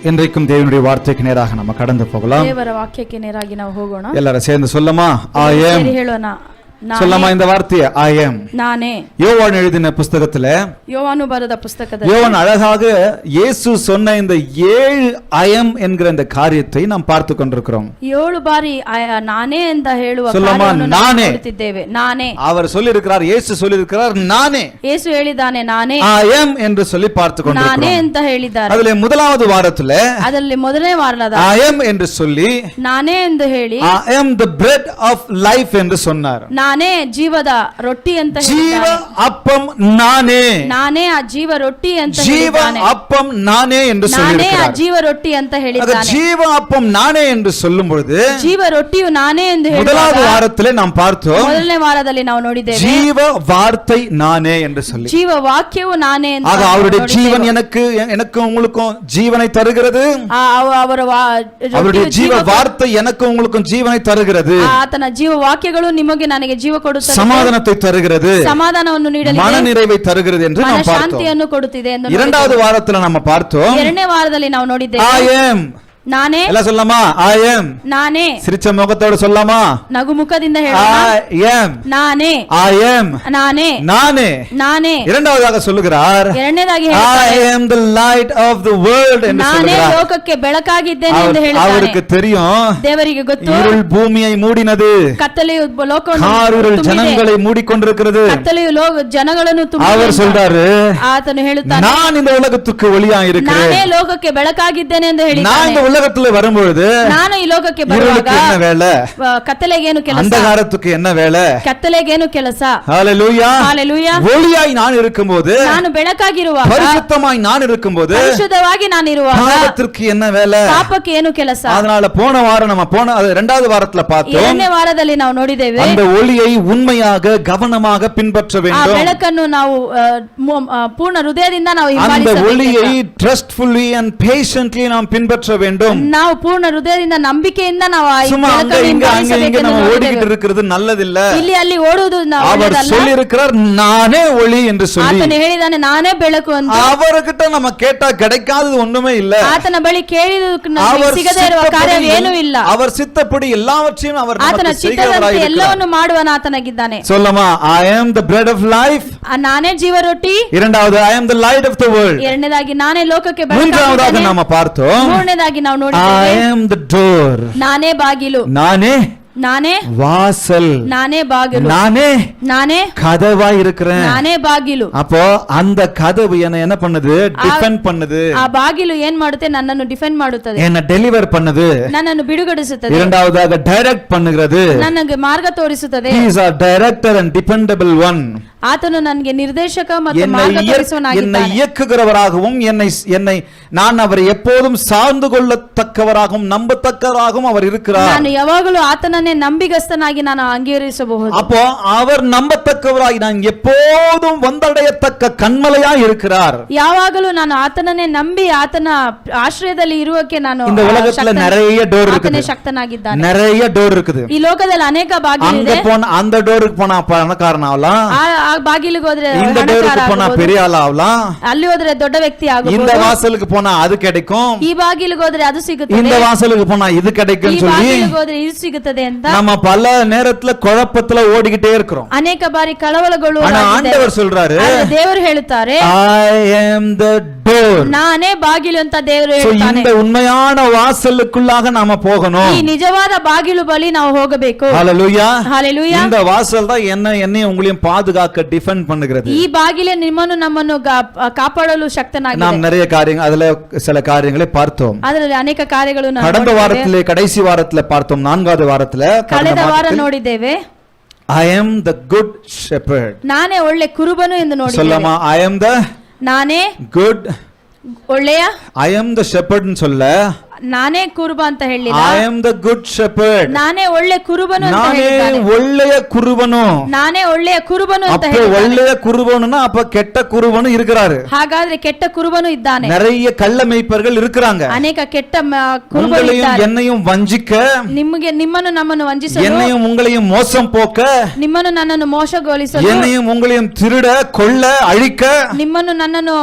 இன்றைக்கும் தேவனுடைய வார்த்தைக்கு நேராக நம்ம கடந்து போகலாம். ದೇವರ ವಾಕ್ಯಕ್ಕೆ ನೇರಾಗಿ ನಾವು ಹೋಗೋಣ. ಎಲ್ಲರೂ சேர்ந்து சொல்லமா I am. ಹೇಳೋಣ. சொல்லமா இந்த வார்த்தையை I am. நானே. யோவான் எழுதின புத்தகத்துல யோவாನು ಬರೆದ ಪುಸ್ತಕದಲ್ಲಿ யோவான் அழகாக இயேசு சொன்ன இந்த 7 I am என்கிற இந்த காரியத்தை நாம் பார்த்து கொண்டிருக்கிறோம். 7 ಬಾರಿ ನಾನೇ ಅಂತ ಹೇಳುವ ಕಾರ್ಯವನ್ನು ನಾವು ನೋಡುತ್ತಿದ್ದೇವೆ. ನಾನೇ. அவர் சொல்லி இருக்கிறார், இயேசு சொல்லி இருக்கிறார் நானே. இயேசு ಹೇಳಿದಾನೆ ನಾನೇ. I am என்று சொல்லி பார்த்து கொண்டிருக்கிறோம். ನಾನೇ ಅಂತ ಹೇಳಿದ್ದಾರೆ. அதிலே முதலாவது வாரத்துல ಅದರಲ್ಲಿ ಮೊದಲನೇ ವಾರದ I am என்று சொல்லி ನಾನೇ ಎಂದು ಹೇಳಿ I am the bread of life ಎಂದು சொன்னார். ನಾನೇ ಜೀವದ ರೊಟ್ಟಿ ಅಂತ ಜೀವ ಅಪ್ಪಂ ನಾನೇ. ನಾನೇ ಆ ಜೀವ ರೊಟ್ಟಿ ಅಂತ ಜೀವ ಅಪ್ಪಂ ನಾನೇ ಎಂದು ನಾನೇ ಆ ಜೀವ ರೊಟ್ಟಿ ಅಂತ ಹೇಳಿದ್ದಾನೆ. ಜೀವ ಅಪ್ಪಂ ನಾನೇ ಎಂದು சொல்லும் பொழுது ಜೀವ ರೊಟ್ಟಿಯು ನಾನೇ ಎಂದು முதலாவது வாரத்திலே நாம் பார்த்தோம். ಮೊದಲನೇ ವಾರದಲ್ಲಿ ನಾವು ನೋಡಿದ್ದೇವೆ ಜೀವ ವಾರ್த்தை ನಾನೇ என்று சொல்லி. ಜೀವ ವಾಕ್ಯವು ನಾನೇ ಅಂತ. ಆಗ ಅವருடைய ஜீவன் எனக்கு உங்களுக்கும் ஜீவனை தருகிறது. அவருடைய ஜீவ வார்த்தை எனக்கு உங்களுக்கும் ஜீவனை தருகிறது. ಆತನ ಜೀವ ವಾಕ್ಯಗಳು ನಿಮಗೆ ನನಗೆ ಜೀವ ಕೊಡುತ್ತದೆ, ಸಮಾಧಾನத்தை ತರುகிறது, ಸಮಾಧಾನವನ್ನು ನೀಡಲಿದೆ, ಮನ நிறைவை ತರುகிறது ಎಂದು ನಾವು பார்த்தோம். ಶಾಂತಿಯನ್ನು ಕೊಡುತ್ತಿದೆ ಎಂದು இரண்டாவது வாரத்துல நம்ம பார்த்தோம். ಎರಡನೇ ವಾರದಲ್ಲಿ ನಾವು ನೋಡಿದ್ದೇವೆ I am. ನಾನೇ. ಎಲ್ಲ சொல்லலாமா I am. ನಾನೇ. சிரிச்ச முகத்தோட சொல்லலாமா ನಗು ಮುಖದಿಂದ ಹೇಳೋಣ I am. ನಾನೇ. I am. ನಾನೇ. நானே. ನಾನೇ. இரண்டாவதாக சொல்லுகிறார் ಎರಡನೇದಾಗಿ I am the light of the world ಎಂದು ನಾನೇ சொல்லுகிறார். ಲೋಕಕ್ಕೆ ಬೆಳಕಾಗಿದ್ದೇನೆ ಎಂದು ಹೇಳಿದ್ದಾನೆ. அவருக்கு தெரியும் ದೇವರಿಗೆ ಗೊತ್ತು இருள் பூமியை மூடினது, ಕತ್ತಲೆಯು ಲೋಕವನ್ನು காரிருள் ஜனங்களை மூடிக்கொண்டிருக்கிறது. ಕತ್ತಲೆಯು ಜನಗಳನ್ನು அவர் சொல்றாரு ಆತನು ಹೇಳುತ್ತಾನೆ நான் இந்த உலகத்துக்கு ஒளியாக இருக்கிறேன். ನಾನೇ ಲೋಕಕ್ಕೆ ಬೆಳಕಾಗಿದ್ದೇನೆ ಎಂದು ಹೇಳಿದ್ದಾನೆ. உலகத்துல வரும்பொழுது ನಾನು ಈ ಲೋಕಕ್ಕೆ ಬರುವಾಗ என்ன வேலை, ಕತ್ತಲೆಗೆ ಏನು ಕೆಲಸ, ಅಂಧಕಾರத்துக்கு என்ன வேலை, ಕತ್ತಲೆಗೆ ಏನು ಕೆಲಸ. ஹalleluya ஹalleluya. ஒளியாய் நான் இருக்கும்போது, ನಾನು ಬೆಳಕಾಗಿರುವಾಗ, பரிசுத்தமாய் நான் இருக்கும்போது, ಪರಿಶುದ್ಧವಾಗಿ ನಾನು ಇರುವಾಗ பாவத்திற்கு என்ன வேலை, ಪಾಪಕ್ಕೆ ಏನು ಕೆಲಸ. அதனால போன வாரம் நம்ம இரண்டாவது வாரத்துல பார்த்தோம். ಎರಡನೇ ವಾರದಲ್ಲಿ ನಾವು ನೋಡಿದ್ದೇವೆ அந்த ஒளியை உண்மையாக கவனமாக பின்பற்ற ಆ வேண்டும். ಬೆಳಕನ್ನು ನಾವು ಪೂರ್ಣ ಹೃದಯದಿಂದ ನಾವು அந்த ಹಿಂಬಾಲಿಸಬೇಕು. ஒளியை trustfully and patiently நாம் பின்பற்ற வேண்டும். ನಾವು ಪೂರ್ಣ ಹೃದಯದಿಂದ ನಂಬಿಕೆಯಿಂದ ನಾವು ಆ சும்மா அங்க ಬೆಳಕನ್ನು இங்க ಹಿಂಬಾಲಿಸಬೇಕೆಂದು நம்ம ನೋಡಿದ್ದೇವೆ. ஓடிக்கிட்டு இருக்கிறது நல்லதில்ல. ಇಲ್ಲಿ ಅಲ್ಲಿ ಓಡುವುದು அவர் சொல்லி இருக்கிறார் நானே ஒளி என்று சொல்லி. ಆತನು ಹೇಳಿದಾನೆ ನಾನೇ ಬೆಳಕು ಅಂತ. அவர்கிட்ட நம்ம கேட்டா கிடைக்காதது ஒண்ணுமே இல்ல. ಆತನ ಬಳಿ ಕೇಳಿದಕ್ಕೆ ನಮಗೆ ಸಿಗದೇ ಇರುವ ಕಾರ್ಯವೇನೂ ಇಲ್ಲ. அவர் சித்தப்படி எல்லாவற்றையும் அவர் ಆತನ நமக்கு ಚಿತ್ತದಂತೆ செய்கிறவராய் ಎಲ್ಲವನ್ನು ಮಾಡುವನು ಆತನಾಗಿದ್ದಾನೆ. சொல்லமா I am the bread of life. ನಾನೇ ಜೀವ ರೊಟ್ಟಿ. இரண்டாவது I am the light of the world. ಎರಡನೇದಾಗಿ ನಾನೇ ಲೋಕಕ್ಕೆ மூன்றாவதாக நாம பார்த்தோம் ಮೂರನೇದಾಗಿ ನಾವು I ನೋಡಿದ್ದೇವೆ am the door. ನಾನೇ ಬಾಗಿಲು. ನಾನೇ வாசல். ನಾನೇ ಬಾಗಿಲು. ನಾನೇ கதவாய் இருக்கிறேன். ನಾನೇ ಬಾಗಿಲು. அப்போ அந்த கதவு என்ன பண்ணுது, டிஃபெண்ட் பண்ணுது. ಆ ಬಾಗಿಲು ಏನ್ ಮಾಡುತ್ತೆ, ನನ್ನನ್ನು ಡಿಫೆಂಡ್ ಮಾಡುತ್ತದೆ, என்ன டெலிவர் பண்ணுது. ನನ್ನನ್ನು ಬಿಡುಗಡಿಸುತ್ತದೆ. இரண்டாவதாக டைரக்ட் பண்ணுகிறது. ನನಗೆ ಮಾರ್ಗ ತೋರಿಸುತ್ತದೆ. He is a director and dependable one. ಆತನು ನನಗೆ ನಿರ್ದೇಶಕ ಮತ್ತು ಮಾರ್ಗ என்னை ತೋರಿಸುವವನಾಗಿದ್ದಾನೆ. இயக்குகிறவராகவும் என்னை நான் அவரை எப்போதும் சார்ந்து கொள்ளத்தக்கவராகவும் நம்பத்தக்கவராகவும் அவர் இருக்கிறார். ನಾನು ಯಾವಾಗಲೂ ಆತನನ್ನೇ ನಂಬಿಗಸ್ತನಾಗಿ ನಾನು ಅಂಗೀಕರಿಸಬಹುದು. அப்போ அவர் நம்பத்தக்கவராய் நான் எப்போதும் வந்தடையத்தக்க கண்மலையாய் இருக்கிறார். ಯಾವಾಗಲೂ ನಾನು ಆತನನ್ನೇ ನಂಬಿ ಆತನ ಆಶ್ರಯದಲ್ಲಿ ಇರುವಕ್ಕೆ ನಾನು இந்த உலகத்துல நிறைய டோர் இருக்குது. ಆತನೇ ಶಕ್ತನಾಗಿದ್ದಾನೆ. நிறைய டோர் இருக்குது. ಈ ಲೋಕದಲ್ಲಿ ಅನೇಕ ಬಾಗಿಲು அங்க ಇದೆ. போனா அந்த டோருக்கு போனா பணக்காரன் ஆகலாம், ಆ ಬಾಗಿಲಿಗೆ ಹೋದ್ರೆ இந்த டோருக்கு போனா பெரிய ஆள் ஆகலாம், ಅಲ್ಲಿ ಹೋದ್ರೆ ದೊಡ್ಡ ವ್ಯಕ್ತಿ ಆಗಬಹುದು, இந்த வாசலுக்கு போனா அது கிடைக்கும், ಈ ಬಾಗಿಲಿಗೆ ಹೋದ್ರೆ ಅದು ಸಿಗುತ್ತದೆ, இந்த வாசலுக்கு போனா இது கிடைக்கும் ಈ சொல்லி ಬಾಗಿಲಿಗೆ ಹೋದ್ರೆ ಇದು ಸಿಗುತ್ತದೆ ಅಂತ நம்ம பல நேரத்துல குழப்பத்துல ஓடிக்கிட்டே இருக்கிறோம். ಅನೇಕ ಬಾರಿ ಕಳವಳಗಳು. ஆனா ஆண்டவர் சொல்றாரு ದೇವರು ಹೇಳುತ್ತಾರೆ I am the door. ನಾನೇ ಬಾಗಿಲು ಅಂತ ದೇವರು So ಹೇಳ್ತಾನೆ. இந்த உண்மையான வாசலுக்குள்ளாக நாம போகணும். ಈ ನಿಜವಾದ ಬಾಗಿಲು ಬಳಿ ನಾವು ಹೋಗಬೇಕು. ஹalleluya. ஹalleluya. இந்த வாசல் தான் என்னையும் உங்களையும் பாதுகாக்க டிஃபெண்ட் பண்ணுகிறது. ಈ ಬಾಗಿಲೇ ನಿಮ್ಮನ್ನು ನಮ್ಮನ್ನು ಕಾಪಾಡಲು ಶಕ್ತನಾಗಿದೆ. நாம் நிறைய காரியங்கள் அதுல சில காரியங்களை பார்த்தோம். ಅದರಲ್ಲಿ ಅನೇಕ ಕಾರ್ಯಗಳನ್ನು கடந்த வாரத்திலே கடைசி வாரத்திலே பார்த்தோம். நான்காவது வாரத்திலே ಕಳೆದ ವಾರ ನೋಡಿದ್ದೇವೆ I am the good shepherd. ನಾನೇ ಒಳ್ಳೆ ಕುರುಬನು ಎಂದು ನೋಡಿದ್ದೇವೆ. சொல்லமா I am the ನಾನೇ good. ಒಳ್ಳೆಯ I am the shepherd ன்னு சொல்ல ನಾನೇ ಕುರುಬ ಅಂತ ಹೇಳಿಲ್ಲ, I am the good shepherd. ನಾನೇ ಒಳ್ಳೆ ಕುರುಬನು ಅಂತ ನಾನೇ ಹೇಳಿದ್ದಾನೆ. ಒಳ್ಳೆಯ ಕುರುಬನು. ನಾನೇ ಒಳ್ಳೆಯ ಕುರುಬನು ಅಂತ அப்ப ಹೇಳಿದ್ದಾನೆ. ஒಳ್ಳೆய குருபனுனா அப்ப கெட்ட குருபனு இருக்கிறாரு. ಹಾಗಾದ್ರೆ ಕೆಟ್ಟ ಕುರುಬನು ಇದ್ದಾನೆ. நிறைய கள்ள மேய்ப்பர்கள் இருக்கிறாங்க. ಅನೇಕ ಕೆಟ್ಟ ಕುರುಬರು உங்களையும் ಇದ್ದಾರೆ. என்னையும் வஞ்சிக்க, ನಿಮ್ಮನ್ನು ನಮ್ಮನ್ನು ವಂಚಿಸಲು, என்னையும் உங்களையும் மோசம் போக்க, ನಿಮ್ಮನ್ನು ನನ್ನನ್ನು ಮೋಸಗೊಳಿಸಲು, என்னையும் உங்களையும் திருட கொள்ள அழிக்க ನಿಮ್ಮನ್ನು ನನ್ನನ್ನು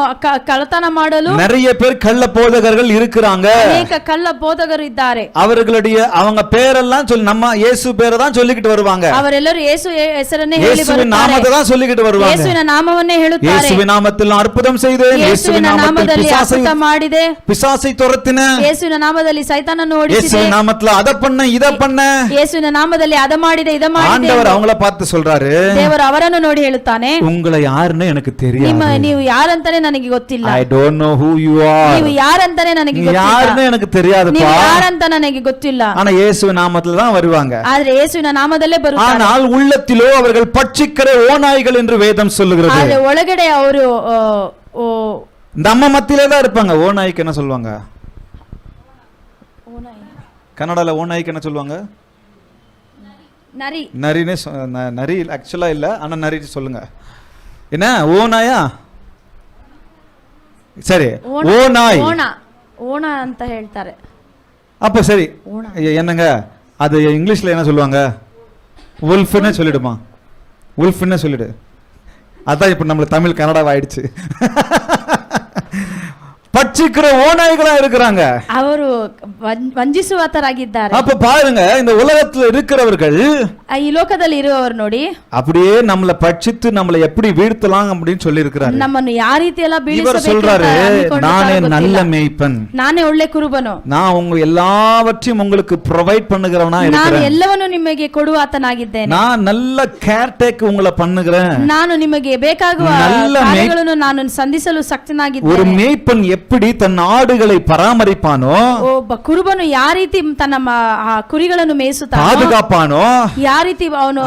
ಕಳ್ಳತನ ಮಾಡಲು நிறைய பேர் கள்ள போதகர்கள் இருக்கிறாங்க. ಅನೇಕ ಕಳ್ಳ ಬೋಧಕರು ಇದ್ದಾರೆ. அவர்களுடைய அவங்க பேரெல்லாம் சொல்லி நம்ம இயேசு பேரை தான் சொல்லிக்கிட்டு வருவாங்க. ಅವರೆಲ್ಲರೂ ಯೇಸು ಹೆಸರನ್ನೇ ಹೇಳಿ இயேசுவின் ಬರುತ್ತಾರೆ. நாமத்தை தான் சொல்லிக்கிட்டு வருவாங்க. ಯೇಸುವಿನ ನಾಮವನ್ನೇ ಹೇಳುತ್ತಾರೆ. இயேசுவின் நாமத்தில் அற்புதம் செய்தேன், ಯೇಸುವಿನ ನಾಮದಲ್ಲಿ ಅದ್ಭುತ ಮಾಡಿದೆ, பிசாசை துரத்தினேன், ಯೇಸುವಿನ ನಾಮದಲ್ಲಿ ಸೈತಾನನ್ನು ಓಡಿಸಿದೆ, இயேசுவின் நாமத்துல அத பண்ண இத பண்ண. ಯೇಸುವಿನ ನಾಮದಲ್ಲಿ ಅದ ಮಾಡಿದೆ ಇದ ಮಾಡಿದೆ. ஆண்டவர் அவங்கள பார்த்து சொல்றாரு, ದೇವರು ಅವರನ್ನು ನೋಡಿ ಹೇಳುತ್ತಾನೆ, உங்களை யாருன்னு எனக்கு தெரியாது. ನೀವು ಯಾರಂತಾನೆ ನನಗೆ ಗೊತ್ತಿಲ್ಲ. I don't know who you are. ನೀವು ಯಾರಂತಾನೆ ನನಗೆ ಗೊತ್ತಿಲ್ಲ. யாருன்னு எனக்கு தெரியாதுப்பா. ನೀವು ಯಾರಂತ ನನಗೆ ಗೊತ್ತಿಲ್ಲ. ஆனா இயேசுவின் நாமத்துல தான் வருவாங்க. ಆದ್ರೆ ಯೇಸುವಿನ ನಾಮದಲ್ಲೇ ಬರುತ್ತಾರೆ. ஆனால் உள்ளத்திலோ அவர்கள் பட்சிக்கிற ஓநாய்கள் என்று வேதம் சொல்லுகிறது. ಆದ್ರೆ ಒಳಗಡೆ ಅವರು நம்ம மத்தியிலே தான் இருப்பாங்க. ஓநாய்க்கு என்ன சொல்லுவாங்க? கன்னடால ஓநாய்க்கு என்ன சொல்லுவாங்க? ನರಿ. நரினே நரி ஆக்சுவலா இல்ல, ஆனா நரி சொல்லுங்க. என்ன ஓநாயா? சரி, ஓநாய். ಓಣ ಅಂತ ಹೇಳ್ತಾರೆ. அப்ப சரி, என்னங்க அது இங்கிலீஷ்ல என்ன சொல்லுவாங்க? உல்ஃப்னே சொல்லிடுமா? உல்ஃப்னே சொல்லிடு. அதான் இப்ப நம்ம தமிழ் கன்னடாவா ஆயிடுச்சு. பட்சிக்கிற ஓநாய்களா இருக்கிறாங்க. ಅವರು ವಂಚಿಸುವತರಾಗಿದ್ದಾರೆ. அப்ப பாருங்க, இந்த உலகத்துல இருக்கிறவர்கள், ಈ ಲೋಕದಲ್ಲಿ ಇರುವವರು ನೋಡಿ அப்படியே நம்மள பட்சித்து நம்மள எப்படி வீழ்த்தலாம் அப்படின்னு சொல்லி இருக்கிறாரு. ನಮ್ಮನ್ನು ಯಾವ ರೀತಿ ಎಲ್ಲ இவர் சொல்றாரு, நானே நல்ல மேய்ப்பன், ನಾನೇ ಒಳ್ಳೆ ಕುರುಬನು, நான் உங்க எல்லாவற்றையும் உங்களுக்கு ப்ரொவைட் பண்ணுகிறவனா ನಾನು இருக்கிறேன், ಎಲ್ಲವನ್ನು ನಿಮಗೆ ಕೊಡುವಾತನಾಗಿದ್ದೇನೆ, நான் நல்ல கேர் டேக் உங்களை பண்ணுகிறேன், ನಾನು ನಿಮಗೆ ಬೇಕಾಗುವ ಕಾರ್ಯಗಳನ್ನು ನಾನು ಸಂಧಿಸಲು ಶಕ್ತನಾಗಿದ್ದೇನೆ. ஒரு மேய்ப்பன் எப்படி தன் ஆடுகளை பராமரிப்பானோ, ಒಬ್ಬ ಕುರುಬನು ಯಾವ ರೀತಿ ತನ್ನ ಕುರಿಗಳನ್ನು ಮೇಯಿಸುತ್ತಾನೋ, பாதுகாப்பானோ, ಯಾವ ರೀತಿ ಅವನು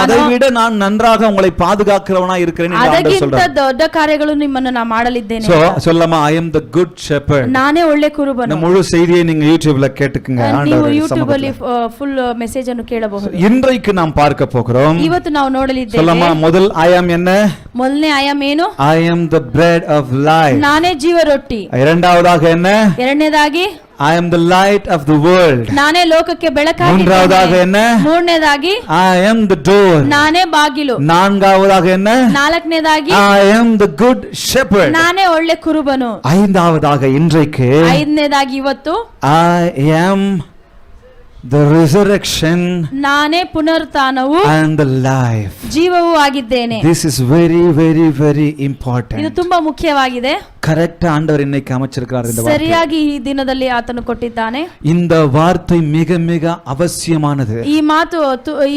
அதை விட நான் நன்றாக உங்களை பாதுகாக்கிறவனா இருக்கிறேன் என்று ஆண்டவர் ಅದಕ್ಕಿಂತ சொல்றார். ದೊಡ್ಡ ಕಾರ್ಯಗಳು ನಿಮ್ಮನ್ನು ನಾನು ಮಾಡಲಿದ್ದೇನೆ. சொல்லமா, I am the good shepherd. ನಾನೇ ಒಳ್ಳೆ ಕುರುಬನು. இந்த முழு செய்தியை நீங்க யூடியூப்ல கேட்டுக்குங்க. ನೀವು ಯೂಟ್ಯೂಬ್ ಅಲ್ಲಿ ಫುಲ್ ಮೆಸೇಜ್ ಅನ್ನು ಕೇಳಬಹುದು. இன்றைக்கு நாம் பார்க்க போகிறோம். ಇವತ್ತು ನಾವು ನೋಡಲಿದ್ದೇವೆ. சொல்லமா, முதல் I am என்ன? ಮೊದಲನೇ I am ಏನು? I am the bread of life. ನಾನೇ ಜೀವ ರೊಟ್ಟಿ. இரண்டாவதாக என்ன? ಎರಡನೇದಾಗಿ I am the light of the world. ನಾನೇ ಲೋಕಕ್ಕೆ ಬೆಳಕಾಗಿದ್ದೇನೆ. மூன்றாவதாக என்ன? ಮೂರನೇದಾಗಿ I am the door. ನಾನೇ ಬಾಗಿಲು. நான்காவதாக என்ன? ನಾಲ್ಕನೇದಾಗಿ I am the good shepherd. ನಾನೇ ಒಳ್ಳೆ ಕುರುಬನು. ஐந்தாவதாக இன்றைக்கு ಐದನೇದಾಗಿ ಇವತ್ತು I am the resurrection ನಾನೇ ಪುನರುತ್ಥಾನವು and the life. ಜೀವವೂ ಆಗಿದ್ದೇನೆ. This is very very very important. ಇದು ತುಂಬಾ ಮುಖ್ಯವಾಗಿದೆ. கரெக்ட் ஆண்டவர் இன்னைக்கு அமைச்சிருக்கிறார் இந்த வார்த்தை. ಸರಿಯಾಗಿ ಈ ದಿನದಲ್ಲಿ ಆತನು ಕೊಟ್ಟಿದ್ದಾನೆ. இந்த வார்த்தை மிக மிக அவசியமானது. ಈ ಮಾತು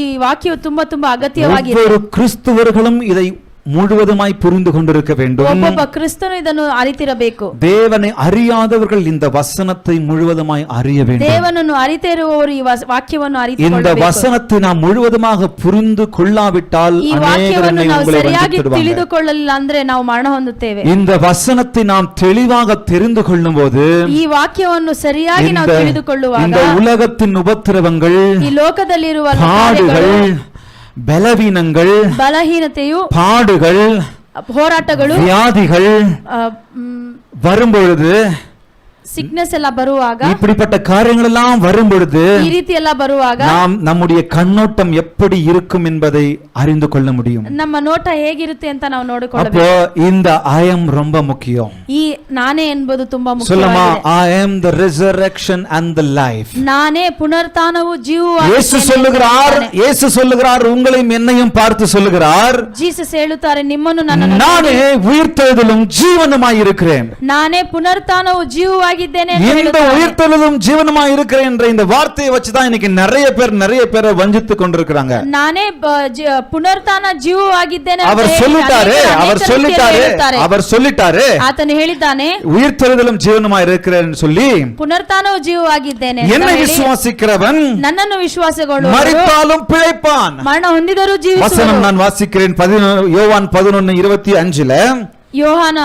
ಈ ವಾಕ್ಯವು ತುಂಬಾ ತುಂಬಾ ಅಗತ್ಯವಾಗಿದೆ. ஒவ்வொரு கிறிஸ்தவர்களும் இதை முழுவதுமாய் புரிந்து கொண்டிருக்க வேண்டும். ಒಬ್ಬೊಬ್ಬ ಕ್ರಿಸ್ತನು ಇದನ್ನು ಅರಿತಿರಬೇಕು. தேவனை அறியாதவர்கள் இந்த வசனத்தை முழுவதுமாய் அறிய வேண்டும். ದೇವನನ್ನು ಅರಿತೇ ಇರುವವರು ಈ ವಾಕ್ಯವನ್ನು இந்த ಅರಿತುಕೊಳ್ಳಬೇಕು. வசனத்தை நாம் முழுவதுமாக புரிந்து கொள்ளாவிட்டால் ಈ அநேகர் ವಾಕ್ಯವನ್ನು ನಾವು உங்களை ಸರಿಯಾಗಿ வஞ்சித்துடுவாங்க. ತಿಳಿದುಕೊಳ್ಳಲಿಲ್ಲ ಅಂದ್ರೆ ನಾವು ಮರಣ ಹೊಂದುತ್ತೇವೆ. இந்த வசனத்தை நாம் தெளிவாக தெரிந்து கொள்ளும்போது, ಈ ವಾಕ್ಯವನ್ನು ಸರಿಯಾಗಿ ನಾವು ತಿಳಿದುಕೊಳ್ಳುವಾಗ இந்த உலகத்தின் உபத்திரவங்கள், ಈ ಲೋಕದಲ್ಲಿರುವ பாடுகள், பலவீனங்கள், ಬಲಹೀನತೆಯು, பாடுகள், ಹೋರಾಟಗಳು, வியாதிகள் வரும்பொழுது, ಸಿಕ್ನೆಸ್ ಎಲ್ಲ ಬರುವಾಗ, இப்படிப்பட்ட காரியங்கள் எல்லாம் வரும்பொழுது ಈ ರೀತಿ ಎಲ್ಲ ಬರುವಾಗ நாம் நம்முடைய கண்ணோட்டம் எப்படி இருக்கும் என்பதை அறிந்து கொள்ள முடியும். ನಮ್ಮ ನೋಟ ಹೇಗಿರುತ್ತೆ ಅಂತ ನಾವು அப்போ ನೋಡಿಕೊಳ್ಳಬೇಕು. இந்த I am ரொம்ப முக்கியம். ಈ ನಾನೇ ಎಂಬುದು ತುಂಬಾ சொல்லமா, ಮುಖ್ಯವಾಗಿದೆ. I am the resurrection and the life. ನಾನೇ ಪುನರುತ್ಥಾನವು ಜೀವವೂ இயேசு சொல்லுகிறார், இயேசு சொல்லுகிறார், உங்களையும் என்னையும் பார்த்து சொல்லுகிறார், ಜೀಸಸ್ ಹೇಳುತ್ತಾರೆ, ನಿಮ್ಮನ್ನು ನನ್ನನ್ನು நானே உயிர்த்தெழுதலும் ஜீவனுமாய் இருக்கிறேன். ನಾನೇ ಪುನರುತ್ಥಾನವು ಜೀವವಾಗಿದ್ದೇನೆ ಅಂತ இந்த ಹೇಳುತ್ತಾರೆ. உயிர்த்தெழுதலும் ஜீவனுமாய் இருக்கிறேன் என்ற இந்த வார்த்தையை வச்சுதான் இன்னைக்கு நிறைய பேரை வஞ்சித்து கொண்டிருக்கிறாங்க. ನಾನೇ ಪುನರುತ್ಥಾನ ಜೀವವಾಗಿದ್ದೇನೆ ಅಂತ அவர் ಹೇಳಿ சொல்லிட்டாரு, ಅನೇಕರು அவர் சொல்லிட்டாரு, ಹೇಳುತ್ತಾರೆ. அவர் சொல்லிட்டாரு, ಆತನು ಹೇಳಿದ್ದಾನೆ, உயிர்த்தெழுதலும் ஜீவனுமாய் இருக்கிறேன்னு சொல்லி, ಪುನರುತ್ಥಾನವು ಜೀವವಾಗಿದ್ದೇನೆ ಅಂತ என்னை ಹೇಳಿ, விசுவாசிக்கிறவன் ನನ್ನನ್ನು ವಿಶ್ವಾಸಗೊಳ್ಳುವವರು மரித்தாலும் பிழைப்பான். ಮರಣ ಹೊಂದಿದರೂ வசனம் ಜೀವಿಸುವರು. நான் வாசிக்கிறேன். யோவான் 11:25. ಯೋಹಾನ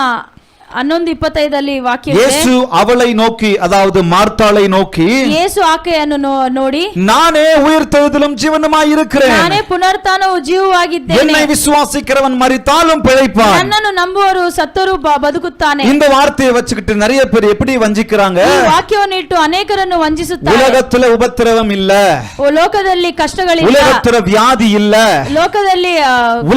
11:25 ವಾಕ್ಯ ಇದೆ. ಯೇಸು ಅವளை நோக்கி, அதாவது மார்த்தாளை நோக்கி, ಯೇಸು ಆಕೆಯನ್ನು ನೋಡಿ, நானே உயிர்த்தெழுதலும் ஜீவனுமாய் இருக்கிறேன், ನಾನೇ ಪುನರುತ್ಥಾನವೂ ಜೀವವಾಗಿದ್ದೇನೆ, என்னை விசுவாசிக்கிறவன் மரித்தாலும் பிழைப்பான். ನನ್ನನ್ನು ನಂಬುವವರು ಸತ್ತರೂ ಬದುಕುತ್ತಾನೆ. இந்த வார்த்தையை வச்சுக்கிட்டு நிறைய பேர் எப்படி வஞ்சிக்கிறாங்க? ಈ ವಾಕ್ಯವನ್ನು ಇಟ್ಟು ಅನೇಕರನ್ನು ವಂಚಿಸುತ್ತಾರೆ. உலகத்துல உபத்திரவம் இல்ல, ಲೋಕದಲ್ಲಿ ಕಷ್ಟಗಳಿಲ್ಲ, உலகத்துல வியாதி இல்ல, ಲೋಕದಲ್ಲಿ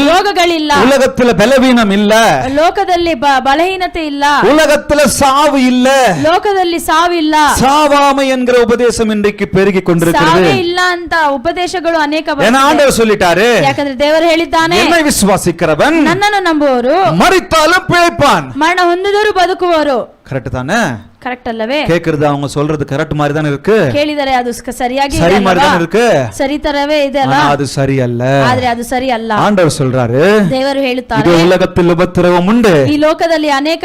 ರೋಗಗಳಿಲ್ಲ, உலகத்துல பலவீனம் இல்ல, ಲೋಕದಲ್ಲಿ ಬಲಹೀನತೆ ಇಲ್ಲ, உலகத்துல சாவு இல்ல, ಲೋಕದಲ್ಲಿ ಸಾವಿಲ್ಲ, சாவாமை என்கிற உபதேசம் இன்றைக்கு பெருகி கொண்டிருக்கிறது. ಸಾವೇ ಇಲ್ಲ ಅಂತ ಉಪದೇಶಗಳು ಅನೇಕ ஏன்னா ஆண்டவர் சொல்லிட்டாரு, ಯಾಕಂದ್ರೆ ದೇವರು ಹೇಳಿದ್ದಾನೆ, என்னை விசுவாசிக்கிறவன் ನನ್ನನ್ನು ನಂಬುವವರು மரித்தாலும் பிழைப்பான். ಮರಣ ಹೊಂದಿದರೂ ಬದುಕುವರು. கரெக்ட் தானே? ಕರೆಕ್ಟ್ ಅಲ್ಲವೇ? கேக்குறது அவங்க சொல்றது கரெக்ட் மாதிரி தானே இருக்கு, ಕೇಳಿದರೆ ಅದು ಸರಿಯಾಗಿ சரி மாதிரி தானே ಇருக்கு, ಸರಿ ತರವೇ ಇದೆ ಅಲ್ಲ, அது சரி அல்ல. ಆದ್ರೆ ಅದು ಸರಿ ಅಲ್ಲ. ஆண்டவர் சொல்றாரு, ದೇವರು ಹೇಳುತ್ತಾರೆ, இது உலகத்தில் உபத்திரவம் உண்டு, ಈ ಲೋಕದಲ್ಲಿ ಅನೇಕ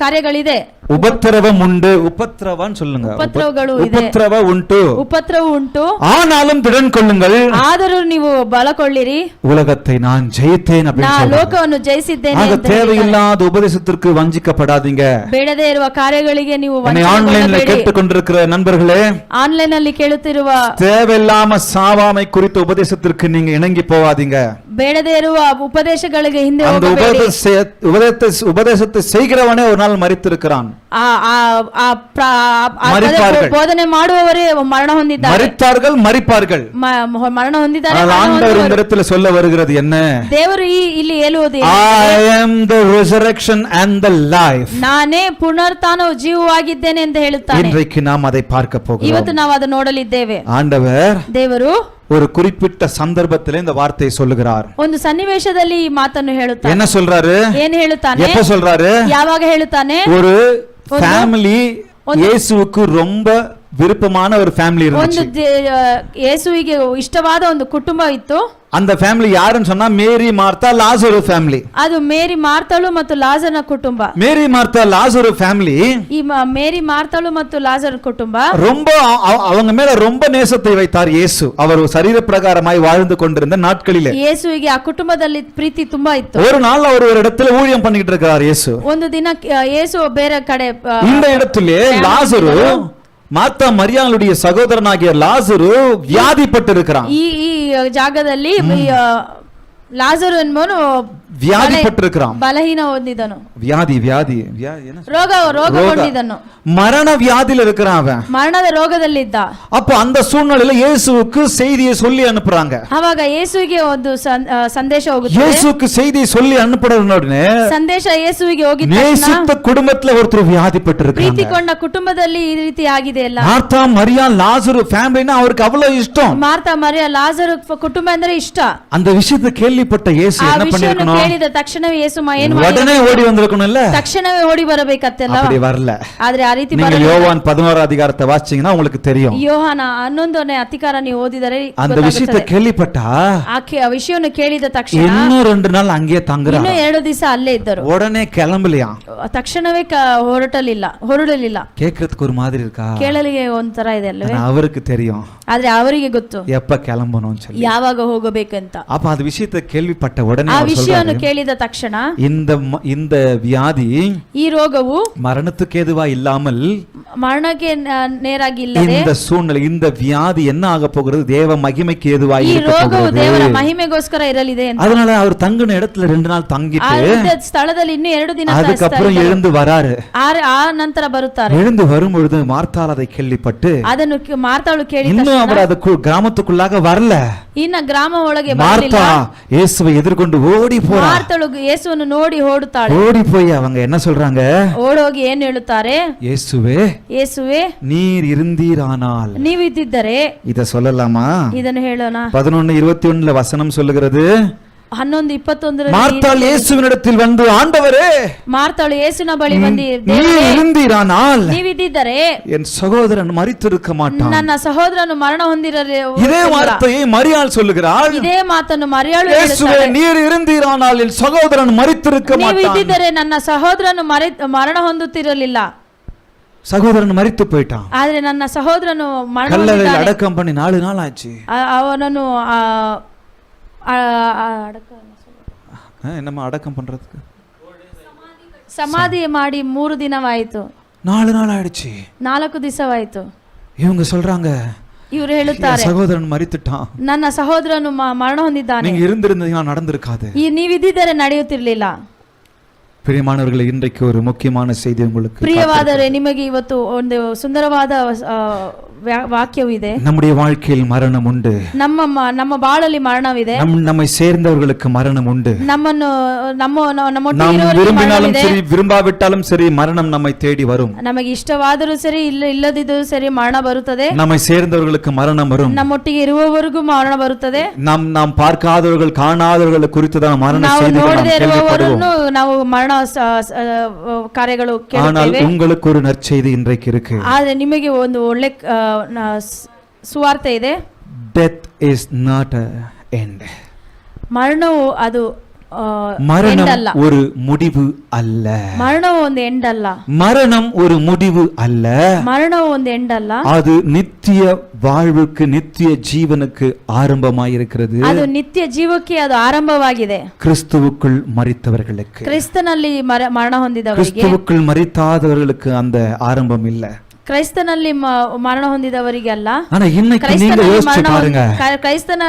ಕಾರ್ಯಗಳಿದೆ, உபத்திரவம் உண்டு, உபத்திரவம் சொல்லுங்க, ಉಪದ್ರವಗಳು ಇದೆ, உபத்திரவ ಉಂಟು, ಉಪದ್ರವ ಉಂಟು, ஆனாலும் திடன் கொள்ளுங்கள், ಆದರೂ ನೀವು ಬಲಕೊಳ್ಳಿರಿ, உலகத்தை நான் ஜெயித்தேன் ನಾ அப்படின்னு சொல்றாரு. ಲೋಕವನ್ನು ಜಯಿಸಿದ್ದೇನೆ ஆக ಅಂತ ಹೇಳಿದ್ದಾರೆ. தேவையில்லாத உபதேசத்திற்கு வஞ்சிக்கப்படாதீங்க. ಬೇಡದೇ ಇರುವ ಕಾರ್ಯಗಳಿಗೆ ನೀವು என்னை ஆன்லைன்ல கேட்டுக்கொண்டிருக்கிற நண்பர்களே, ಆನ್ಲೈನ್ ಅಲ್ಲಿ ಕೇಳುತ್ತಿರುವ தேவையில்லாம சாவாமை குறித்த உபதேசத்திற்கு நீங்க இணங்கி போவாதீங்க. ಬೇಡದೇ ಇರುವ ಉಪದೇಶಗಳಿಗೆ ಹಿಂದೆ அந்த ಹೋಗಬೇಡಿ. உபதேசத்தை செய்கிறவனே ஒரு நாள் மரித்திருக்கிறான். ಬೋಧನೆ ಮಾಡುವವರೇ ಮರಣ ಹೊಂದಿದ್ದಾರೆ, மரித்தார்கள், மரிப்பார்கள். ಮರಣ ಹೊಂದಿದ್ದಾರೆ. ஆண்டவர் இந்த இடத்துல சொல்ல வருகிறது என்ன? ದೇವರು ಇಲ್ಲಿ ಹೇಳುವುದು, I am the resurrection and the life. ನಾನೇ ಪುನರುತ್ಥಾನವು ಜೀವವಾಗಿದ್ದೇನೆ ಎಂದು ಹೇಳುತ್ತಾನೆ. இன்றைக்கு நாம் அதை பார்க்க போகிறோம். ಇವತ್ತು ನಾವು ಅದನ್ನು ನೋಡಲಿದ್ದೇವೆ. ஆண்டவர் ದೇವರು ஒரு குறிப்பிட்ட சந்தர்ப்பத்திலே இந்த வார்த்தையை சொல்லுகிறார். ಒಂದು ಸನ್ನಿವೇಶದಲ್ಲಿ ಈ ಮಾತನ್ನು ಹೇಳುತ್ತಾನೆ. என்ன சொல்றாரு? ಏನು ಹೇಳುತ್ತಾನೆ? எப்ப சொல்றாரு? ಯಾವಾಗ ಹೇಳುತ್ತಾನೆ? ஒரு ஃபேமிலி இயேசுவுக்கு ரொம்ப விருப்பமான ஒரு ஃபேமிலி ಒಂದು இருந்துச்சு. ಯೇಸುವಿಗೆ ಇಷ್ಟವಾದ ಒಂದು ಕುಟುಂಬ ಇತ್ತು. அந்த ஃபேமிலி யாருன்னு சொன்னா மேரி, மார்த்தா, லாசரு ஃபேமிலி. ಅದು ಮೇರಿ ಮಾರ್ತಳು ಮತ್ತು ಲಾಜರನ ಕುಟುಂಬ. மேரி, மார்த்தா, லாசரு ஃபேமிலி ಈ ಮೇರಿ ಮಾರ್ತಳು ಮತ್ತು ಲಾಜರ್ ಕುಟುಂಬ ரொம்ப அவங்க மேல ரொம்ப நேசத்தை வைத்தார் இயேசு, அவர் சரீர பிரகாரமாய் வாழ்ந்து கொண்டிருந்த நாட்களிலே. ಯೇಸುವಿಗೆ ಆ ಕುಟುಂಬದಲ್ಲಿ ಪ್ರೀತಿ ತುಂಬಾ ಇತ್ತು. ஒரு நாள் அவர் ஒரு இடத்துல ஊழியம் பண்ணிட்டு இருக்கிறார் இயேசு. ಒಂದು ದಿನ ಯೇಸು ಬೇರೆ ಕಡೆ இந்த இடத்திலே லாசரு, மார்த்தா மரியாளுடைய சகோதரனாகிய லாசரு வியாதிப்பட்டிருக்கிறான். ಈ ಜಾಗದಲ್ಲಿ ಲಾಜರು ಎಂಬನು வியாதிப்பட்டிருக்கிறான், ಬಲಹೀನ ಹೊಂದಿದನು, வியாதி ರೋಗಗೊಂಡಿದ್ದನು, மரண வியாதியில இருக்கிறான் அவன், ಮರಣದ ರೋಗದಲ್ಲಿದ್ದ. அப்ப அந்த சூழ்நிலையில இயேசுவுக்கு செய்தியை சொல்லி அனுப்புறாங்க. ಅವಾಗ ಯೇಸುವಿಗೆ ಒಂದು ಸಂದೇಶ ಹೋಗುತ್ತೆ. இயேசுவுக்கு செய்தியை சொல்லி அனுப்புன உடனே ಸಂದೇಶ ಯೇಸುವಿಗೆ ಹೋಗಿದ நேசித்த குடும்பத்துல ஒருத்தர் வியாதிப்பட்டிருக்காங்க. ಪ್ರೀತಿಕೊಂಡ ಕುಟುಂಬದಲ್ಲಿ ಈ ರೀತಿ ಆಗಿದೆ ಅಲ್ಲ. மார்த்தா, மரியா, லாசரு ஃபேமிலினா அவருக்கு அவ்வளவு இஷ்டம். ಮಾರ್ತಾ, ಮರಿಯ, ಲಾಜರು ಕುಟುಂಬ ಅಂದ್ರೆ ಇಷ್ಟ. அந்த விஷயத்தை கேள்விப்பட்ட இயேசு என்ன பண்ணிருக்கணும்? ಕೇಳಿದ ತಕ್ಷಣವೇ ಯೇಸು ಏನು உடனே ಓಡಿ வந்திருக்கணும்ல, ತಕ್ಷಣವೇ ಓಡಿ ಬರಬೇಕತ್ತಲ್ಲ. அப்படி வரல. ಆದ್ರೆ ಆ ರೀತಿ நீங்க யோவான் 11 அதிகாரத்தை வாசிச்சீங்கன்னா உங்களுக்கு தெரியும். ಯೋಹಾನ 11ನೇ ಅಧಿಕಾರ ನೀವು ಓದಿದರೆ அந்த விஷயத்தை கேள்விப்பட்டா ಆ ವಿಷಯವನ್ನು ಕೇಳಿದ ತಕ್ಷಣ இன்னும் 2 நாள் அங்கேயே தங்குறாங்க. ಇನ್ನು 2 ದಿವಸ ಅಲ್ಲೇ ಇದ್ದರು. உடனே கிளம்பலையா, ತಕ್ಷಣವೇ ಹೊರಡಲಿಲ್ಲ. கேக்குறதுக்கு ஒரு மாதிரி இருக்கா? ಕೇಳಲಿಗೆ ಒಂಥರ ಇದೆ ಅಲ್ಲವೇ? அவருக்கு தெரியும், ಆದ್ರೆ ಅವರಿಗೆ ಗೊತ್ತು எப்ப கிளம்பணும் சொல்லி, ಯಾವಾಗ ಹೋಗಬೇಕಂತ. அப்ப அந்த விஷயத்தை கேள்விப்பட்ட உடனே ಆ அவர் ವಿಷಯವನ್ನು சொல்றாரு, ಕೇಳಿದ ತಕ್ಷಣ இந்த வியாதி ಈ ರೋಗವು மரணத்துக்கு ஏதுவா இல்லாமல் ಮರಣಕ್ಕೆ ನೇರಾಗಿ ಇಲ್ಲದೆ இந்த சூழ்நிலை, இந்த வியாதி என்ன ஆக போகிறது? தேவ மகிமைக்கு ஏதுவாய் ಈ இருக்க ರೋಗವು போகிறது. ದೇವರ ಮಹಿಮೆಗೋಸ್ಕರ ಇರಲಿದೆ ಅಂತ. அதனால அவர் தங்கின இடத்துல 2 நாள் தங்கிட்டு ಸ್ಥಳದಲ್ಲಿ ಇನ್ನೂ 2 ದಿನ அதுக்கப்புறம் எழுந்து வராரு. ಆ ನಂತರ ಬರುತ್ತಾರೆ. எழுந்து வரும்பொழுது மார்த்தாள் அதை கேள்விப்பட்டு, ಅದನ್ನು ಮಾರ್ತಾಳು ಕೇಳಿದ இன்னும் அவர் அது கிராமத்துக்குள்ளாக வரல. ಇನ್ನ ಗ್ರಾಮ ಒಳಗೆ மார்த்தா இயேசுவை எதிர்கொண்டு ஓடி போறா. ಮಾರ್ತಾಳು ಯೇಸುವನ್ನು ನೋಡಿ ಓಡುತ್ತಾಳೆ. ஓடி போய் அவங்க என்ன சொல்றாங்க? ಓಡೋಗಿ ಏನು ಹೇಳುತ್ತಾರೆ? ಯೇಸುವೆ நீர் இருந்தீரானால். ನೀವಿದ್ದಿದ್ದರೆ. இத சொல்லலாமா? ಇದನ್ನು ಹೇಳೋಣ. 11:21 வசனம் சொல்லுகிறது. 11:21 மார்த்தாள் இயேசுவினிடத்தில் வந்து, ஆண்டவரே, ಮಾರ್ತಾಳು ಯೇಸುವಿನ ಬಳಿ ಬಂದು, நீர் இருந்தீரானால் ನೀವಿದ್ದಿದ್ದರೆ என் சகோதரன் மரித்திருக்க மாட்டான். ನನ್ನ ಸಹೋದರನು ಮರಣ ಹೊಂದಿರಲಿಲ್ಲ. இதே வார்த்தையை மரியாள் சொல்லுகிறாள். ಇದೇ ಮಾತನ್ನು ಮರಿಯಾಳು இயேசுவே, நீர் இருந்தீரானால் என் சகோதரன் மரித்திருக்க மாட்டான். ನೀವಿದ್ದಿದ್ದರೆ ನನ್ನ ಸಹೋದರನು ಮರಣ ಹೊಂದುತ್ತಿರಲಿಲ್ಲ. சகோதரன் மரித்து போயிட்டான். ಆದ್ರೆ ನನ್ನ ಸಹೋದರನು ಮರಣ கல்லறையில் அடக்கம் பண்ணி 4 நாள் ஆச்சு. ಅವನನ್ನು என்னமா அடக்கம் பண்றதுக்கு? ಸಮಾಧಿ ಮಾಡಿ 3 ದಿನವಾಯಿತು, 4 நாள் ஆயிடுச்சு. 4 ದಿವಸವಾಯಿತು. இவங்க சொல்றாங்க, ಇವರು ಹೇಳುತ್ತಾರೆ, சகோதரன் மரித்துட்டான், ನನ್ನ ಸಹೋದರನು ಮರಣ ಹೊಂದಿದ್ದಾನೆ, நீங்க இருந்திருந்தீங்கன்னா நடந்திருக்காது. ನೀವಿದ್ದಿದ್ದರೆ ನಡೆಯುತ್ತಿರಲಿಲ್ಲ. பிரியமானவர்களே, இன்றைக்கு ஒரு முக்கியமான செய்தி உங்களுக்கு. ಪ್ರಿಯವಾದರೆ ನಿಮಗೆ ಇವತ್ತು ಒಂದು ಸುಂದರವಾದ ವಾಕ್ಯವಿದೆ. நம்முடைய வாழ்க்கையில் மரணம் உண்டு. ನಮ್ಮ ಬಾಳಲ್ಲಿ ಮರಣವಿದೆ. நம்மை சேர்ந்தவர்களுக்கு மரணம் உண்டு. ನಮ್ಮೊಟ್ಟಿಗೆ விரும்பினாலும் சரி விரும்பாவிட்டாலும் சரி மரணம் நம்மை தேடி வரும். ನಮಗೆ ಇಷ್ಟವಾದರೂ ಸರಿ ಇಲ್ಲದಿದ್ದರೂ ಸರಿ ಮರಣ ಬರುತ್ತದೆ. நம்மை சேர்ந்தவர்களுக்கு மரணம் வரும். ನಮ್ಮೊಟ್ಟಿಗೆ ಇರುವವರೆಗೂ ಮರಣ ಬರುತ್ತದೆ. நாம் பார்க்காதவர்கள் காணாதவர்கள் குறித்துதான் மரண செய்திகள் கேள்விப்படுவோம். ನಾವು ಮರಣ ಕಾರ್ಯಗಳು ஆனால் ಕೇಳುತ್ತೇವೆ. உங்களுக்கு ஒரு நற்செய்தி இன்றைக்கு இருக்கு. ಆದರೆ ನಿಮಗೆ ಒಂದು ಒಳ್ಳೆ ಸುವಾರ್ತೆ ಇದೆ. Death is not a end. ಮರಣವು ಅದು மரணம் ஒரு முடிவு அல்ல. ಮರಣವು ಒಂದು ಎಂಡ್ ಅಲ್ಲ. மரணம் ஒரு முடிவு அல்ல. ಮರಣವು ಒಂದು ಎಂಡ್ ಅಲ್ಲ. அது நித்திய வாழ்வுக்கு நித்திய ஜீவனுக்கு ஆரம்பமாயிருக்கிறது. ಅದು ನಿತ್ಯ ಜೀವಕ್ಕೆ ಅದು ಆರಂಭವಾಗಿದೆ. கிறிஸ்துவுக்குள் மரித்தவர்களுக்கு, ಕ್ರಿಸ್ತನಲ್ಲಿ ಮರಣ ಹೊಂದಿದವರಿಗೆ. கிறிஸ்துவுக்குள் மரித்தாதவர்களுக்கு அந்த ஆரம்பம் இல்ல. ಕ್ರೈಸ್ತನಲ್ಲಿ ಮರಣ ಹೊಂದಿದವರಿಗೆ ಅಲ್ಲ. ஆனா இன்னைக்கு நீங்க யோசிச்சு பாருங்க, ಕ್ರೈಸ್ತನ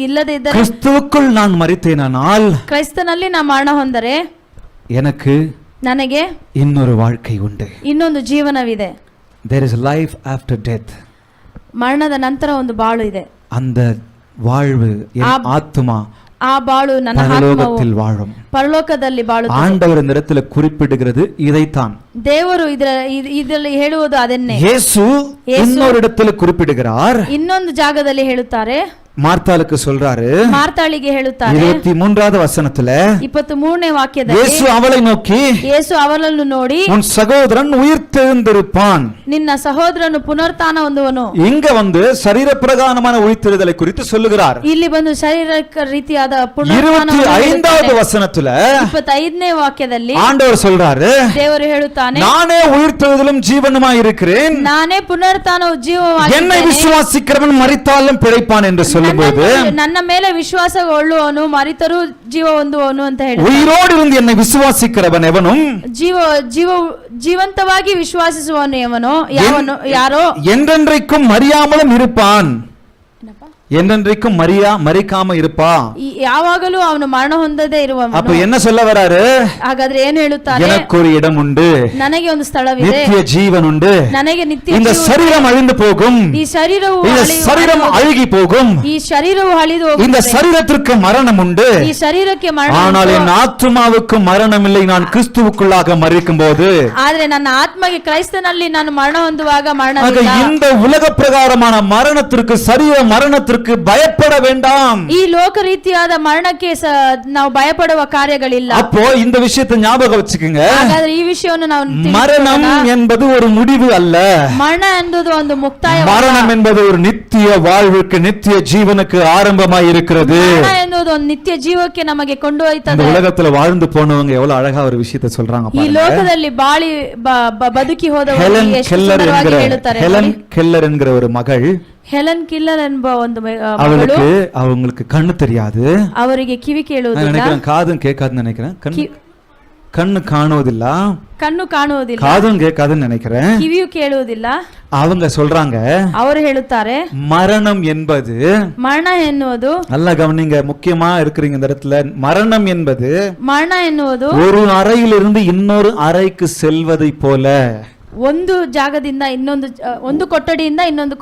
ಇಲ್ಲದೆ ಇದ್ದರೆ, கிறிஸ்துவுக்குள் நான் மரித்தேனால், ಕ್ರೈಸ್ತನಲ್ಲಿ ನಾ ಮರಣ ಹೊಂದರೆ எனக்கு ನನಗೆ இன்னொரு வாழ்க்கை உண்டு. ಇನ್ನೊಂದು ಜೀವನವಿದೆ. There is life after death. ಮರಣದ ನಂತರ ಒಂದು ಬಾಳು ಇದೆ. அந்த வாழ்வு என் ஆத்துமா ಆ ಬಾಳು ನನ್ನ பரலோகத்தில் வாழும். ಪರಲೋಕದಲ್ಲಿ ಬಾಳುತ್ತದೆ. ஆண்டவர் இந்த இடத்துல குறிப்பிடுகிறது இதைத்தான். ದೇವರು ಇದರಲ್ಲಿ ಹೇಳುವುದು ಅದನ್ನೇ. இயேசு இன்னொரு இடத்துல குறிப்பிடுகிறார். ಇನ್ನೊಂದು ಜಾಗದಲ್ಲಿ ಹೇಳುತ್ತಾರೆ. மார்த்தாளுக்கு சொல்றாரு, ಮಾರ್ತಾಳಿಗೆ ಹೇಳುತ್ತಾರೆ 23வது வசனத்துல, 23ನೇ ವಾಕ್ಯದಲ್ಲಿ இயேசு அவளை நோக்கி, ಯೇಸು ಅವಳನ್ನು ನೋಡಿ, உன் சகோதரன் உயிர்த்தெழுந்திருப்பான். ನಿನ್ನ ಸಹೋದರನು ಪುನರುತ್ಥಾನ ಹೊಂದುವನು. இங்க வந்து சரீர பிரகாரமான உயிர்த்தெழுதலை குறித்து சொல்லுகிறார். ಇಲ್ಲಿ ಬಂದು ಶಾರೀರಿಕ ರೀತಿಯಾದ ಪುನರುತ್ಥಾನ. 25வது வசனத்துல 25ನೇ ವಾಕ್ಯದಲ್ಲಿ ஆண்டவர் சொல்றாரு, ದೇವರು ಹೇಳುತ್ತಾನೆ, நானே உயிர்த்தெழுதலும் ஜீவனுமாய் இருக்கிறேன், ನಾನೇ ಪುನರುತ್ಥಾನವು ಜೀವವಾಗಿ என்னை விசுவாசிக்கிறவன் மரித்தாலும் பிழைப்பான் என்று சொல்லும்போது, ನನ್ನ ಮೇಲೆ ವಿಶ್ವಾಸಗೊಳ್ಳುವವನು ಮರಿತರೂ ಜೀವ ಹೊಂದುವನು ಅಂತ ಹೇಳಿ, உயிரோடு இருந்து என்னை விசுவாசிக்கிறவன் எவனும் ಜೀವಂತವಾಗಿ ವಿಶ್ವಾಸಿಸುವವನು ಯಾರೋ என்றென்றைக்கும் மறியாமலும் இருப்பான். என்றென்றைக்கும் மறிக்காம இருப்பா. ಯಾವಾಗಲೂ ಅವನು ಮರಣ ಹೊಂದದೇ ಇರುವವನು. அப்ப என்ன சொல்ல வராரு? ಹಾಗಾದ್ರೆ ಏನು ಹೇಳುತ್ತಾರೆ? எனக்கு ஒரு இடம் உண்டு, ನನಗೆ ಒಂದು ಸ್ಥಳವಿದೆ, நித்திய ஜீவன் உண்டு, ನನಗೆ ನಿತ್ಯ இந்த சரீரம் அழிந்து போகும், ಈ ಶರೀರವು அழுகி போகும், ಈ ಶರೀರವು ಅಳಿದು ಹೋಗುತ್ತದೆ, இந்த சரீரத்திற்கு மரணம் உண்டு, ಈ ಶರೀರಕ್ಕೆ ಮರಣ, ஆனால் என் ஆத்துமாவுக்கு மரணம் இல்லை, நான் கிறிஸ்துவுக்குள்ளாக மரிக்கும் போது. ಆದ್ರೆ ನನ್ನ ಆತ್ಮಗೆ ಕ್ರೈಸ್ತನಲ್ಲಿ ನಾನು ಮರಣ ಹೊಂದುವಾಗ ಮರಣವಿಲ್ಲ. இந்த உலக பிரகாரமான மரணத்திற்கு, சரீர மரணத்திற்கு பயப்பட வேண்டாம். ಈ ಲೋಕ ರೀತಿಯಾದ ಮರಣಕ್ಕೆ ನಾವು ಭಯಪಡುವ ಕಾರ್ಯಗಳಿಲ್ಲ. அப்போ இந்த விஷயத்தை ஞாபகம் வச்சுக்கோங்க. ಹಾಗಾದ್ರೆ ಈ ವಿಷಯವನ್ನು ನಾವು மரணம் என்பது ஒரு முடிவு அல்ல. ಮರಣ ಎಂಬುದು ಒಂದು ಮುಕ್ತಾಯ. மரணம் என்பது ஒரு நித்திய வாழ்வுக்கு, நித்திய ஜீவனுக்கு ஆரம்பமாய் இருக்கிறது. ಮರಣ ಎನ್ನುವುದು ಒಂದು ನಿತ್ಯ ಜೀವಕ್ಕೆ ನಮಗೆ ಕೊಂಡೊಯ್ಯುತ್ತದೆ. இந்த உலகத்துல வாழ்ந்து போனவங்க எவ்வளவு அழகா ஒரு விஷயத்தை சொல்றாங்க ಈ பாருங்க. ಲೋಕದಲ್ಲಿ ಬಾಳಿ ಬದುಕಿ ಹೋದವರು ஹெலன் ಎಷ್ಟು ಸುಂದರವಾಗಿ ಹೇಳುತ್ತಾರೆ. ஹெலன் கெல்லர் என்கிற ஒரு மகள், ಹೆಲನ್ ಕಿಲ್ಲರ್ ಎಂಬ ಒಂದು அவங்களுக்கு கண்ணு தெரியாது, ಅವರಿಗೆ ಕಿವಿ ಕೇಳುವುದಿಲ್ಲ, நினைக்கிறேன் காதும் கேட்காதுன்னு நினைக்கிறேன், கண்ணு காணுவதில்ல, ಕಣ್ಣು ಕಾಣುವುದಿಲ್ಲ, காதும் கேட்காதுன்னு நினைக்கிறேன், ಕಿವಿಯು ಕೇಳುವುದಿಲ್ಲ. அவங்க சொல்றாங்க, ಅವರು ಹೇಳುತ್ತಾರೆ, மரணம் என்பது, ಮರಣ ಎನ್ನುವುದು, நல்லா கவனிங்க, முக்கியமா இருக்கிறீங்க இந்த இடத்துல, மரணம் என்பது ಮರಣ ಎನ್ನುವುದು ஒரு அறையிலிருந்து இன்னொரு அறைக்கு செல்வதை போல, ಒಂದು ಜಾಗದಿಂದ ಇನ್ನೊಂದು, ಒಂದು ಕೊಠಡಿಯಿಂದ ಇನ್ನೊಂದು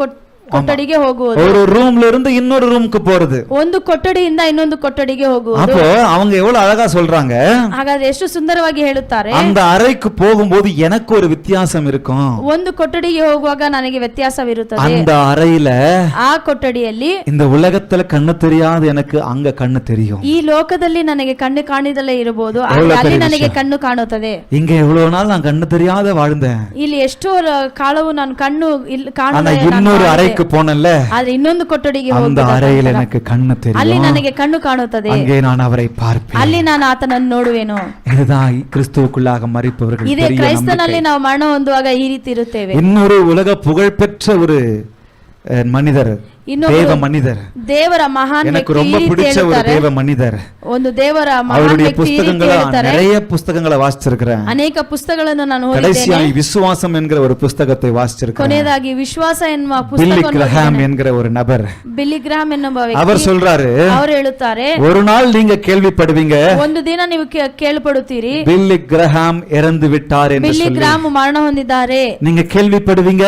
ಕೊಠಡಿಗೆ ಹೋಗುವುದು, ஒரு ரூம்ல இருந்து இன்னொரு ரூமுக்கு போறது, ಒಂದು ಕೊಠಡಿಯಿಂದ ಇನ್ನೊಂದು ಕೊಠಡಿಗೆ ಹೋಗುವುದು. அப்போ அவங்க எவ்வளவு அழகா சொல்றாங்க, ಹಾಗಾದ್ರೆ ಎಷ್ಟು ಸುಂದರವಾಗಿ ಹೇಳುತ್ತಾರೆ, அந்த அறைக்கு போகும்போது எனக்கு ஒரு வித்தியாசம் இருக்கும், ಒಂದು ಕೊಠಡಿಗೆ ಹೋಗುವಾಗ ನನಗೆ ವ್ಯತ್ಯಾಸವಿರುತ್ತದೆ, அந்த அறையில, ಆ ಕೊಠಡಿಯಲ್ಲಿ இந்த உலகத்துல கண்ணு தெரியாது எனக்கு அங்க கண்ணு தெரியும், ಈ ಲೋಕದಲ್ಲಿ ನನಗೆ ಕಣ್ಣು ಕಾಣಿದಲೇ ಇರಬಹುದು, ಅಲ್ಲಿ ನನಗೆ ಕಣ್ಣು ಕಾಣುತ್ತದೆ. இங்க எவ்வளவு நாள் நான் கண்ணு தெரியாத வாழ்ந்தேன், ಇಲ್ಲಿ ಎಷ್ಟೋ ಕಾಲವು ನಾನು ಕಣ್ಣು ஆனா இன்னொரு அறைக்கு போனல்ல, ಆದ್ರೆ ಇನ್ನೊಂದು ಕೊಠಡಿಗೆ அந்த அறையில் எனக்கு கண்ணு தெரியும், ಅಲ್ಲಿ ನನಗೆ ಕಣ್ಣು ಕಾಣುತ್ತದೆ, அங்கே நான் அவரை பார்ப்பேன், ಅಲ್ಲಿ ನಾನು ಆತನನ್ನು ನೋಡುವೆನು. இதுதான் கிறிஸ்துவுக்குள்ளாக மரிப்பவர்கள். ಇದೇ ಕ್ರೈಸ್ತನಲ್ಲಿ ನಾವು ಮರಣ ಹೊಂದುವಾಗ ಈ ರೀತಿ ಇರುತ್ತೇವೆ. இன்னொரு உலக புகழ்பெற்ற ஒரு மனிதர், ಇನ್ನೊಬ್ರು தேவ மனிதர். ದೇವರ ಮಹಾನ್ எனக்கு ವ್ಯಕ್ತಿ ரொம்ப ಈ ರೀತಿ பிடிச்ச ஒரு ಹೇಳ್ತಾರೆ. தேவ மனிதர். ಒಂದು ದೇವರ ಮಹಾನ್ அவருடைய ವ್ಯಕ್ತಿ ಈ ರೀತಿ புஸ்தகங்களை ಹೇಳ್ತಾರೆ. நிறைய புஸ்தகங்களை வாசிச்சிருக்கிறேன். ಅನೇಕ ಪುಸ್ತಕಗಳನ್ನು ನಾನು கடைசியா ಓದಿದ್ದೇನೆ. விசுவாசம் என்கிற ஒரு புஸ்தகத்தை வாசிச்சிருக்கிறேன். ಕೊನೆಯದಾಗಿ ವಿಶ್ವಾಸ ಎನ್ನುವ பில்லி ಪುಸ್ತಕವನ್ನು கிரஹாம் ಓದಿದ್ದೇನೆ. என்கிற ஒரு நபர் ಬಿಲ್ಲಿ ಗ್ರಾಮ್ ಎನ್ನುವ அவர் ವ್ಯಕ್ತಿ சொல்றாரு, ಅವರು ಹೇಳುತ್ತಾರೆ, ஒரு நாள் நீங்க கேள்விப்படுவீங்க ಒಂದು ದಿನ ನೀವು ಕೇಳ್ಪಡುತ್ತೀರಿ, பில்லி கிரஹாம் இறந்து விட்டார் என்று ಬಿಲ್ಲಿ சொல்லி. ಗ್ರಾಮ್ ಮರಣ ಹೊಂದಿದ್ದಾರೆ. நீங்க கேள்விப்படுவீங்க,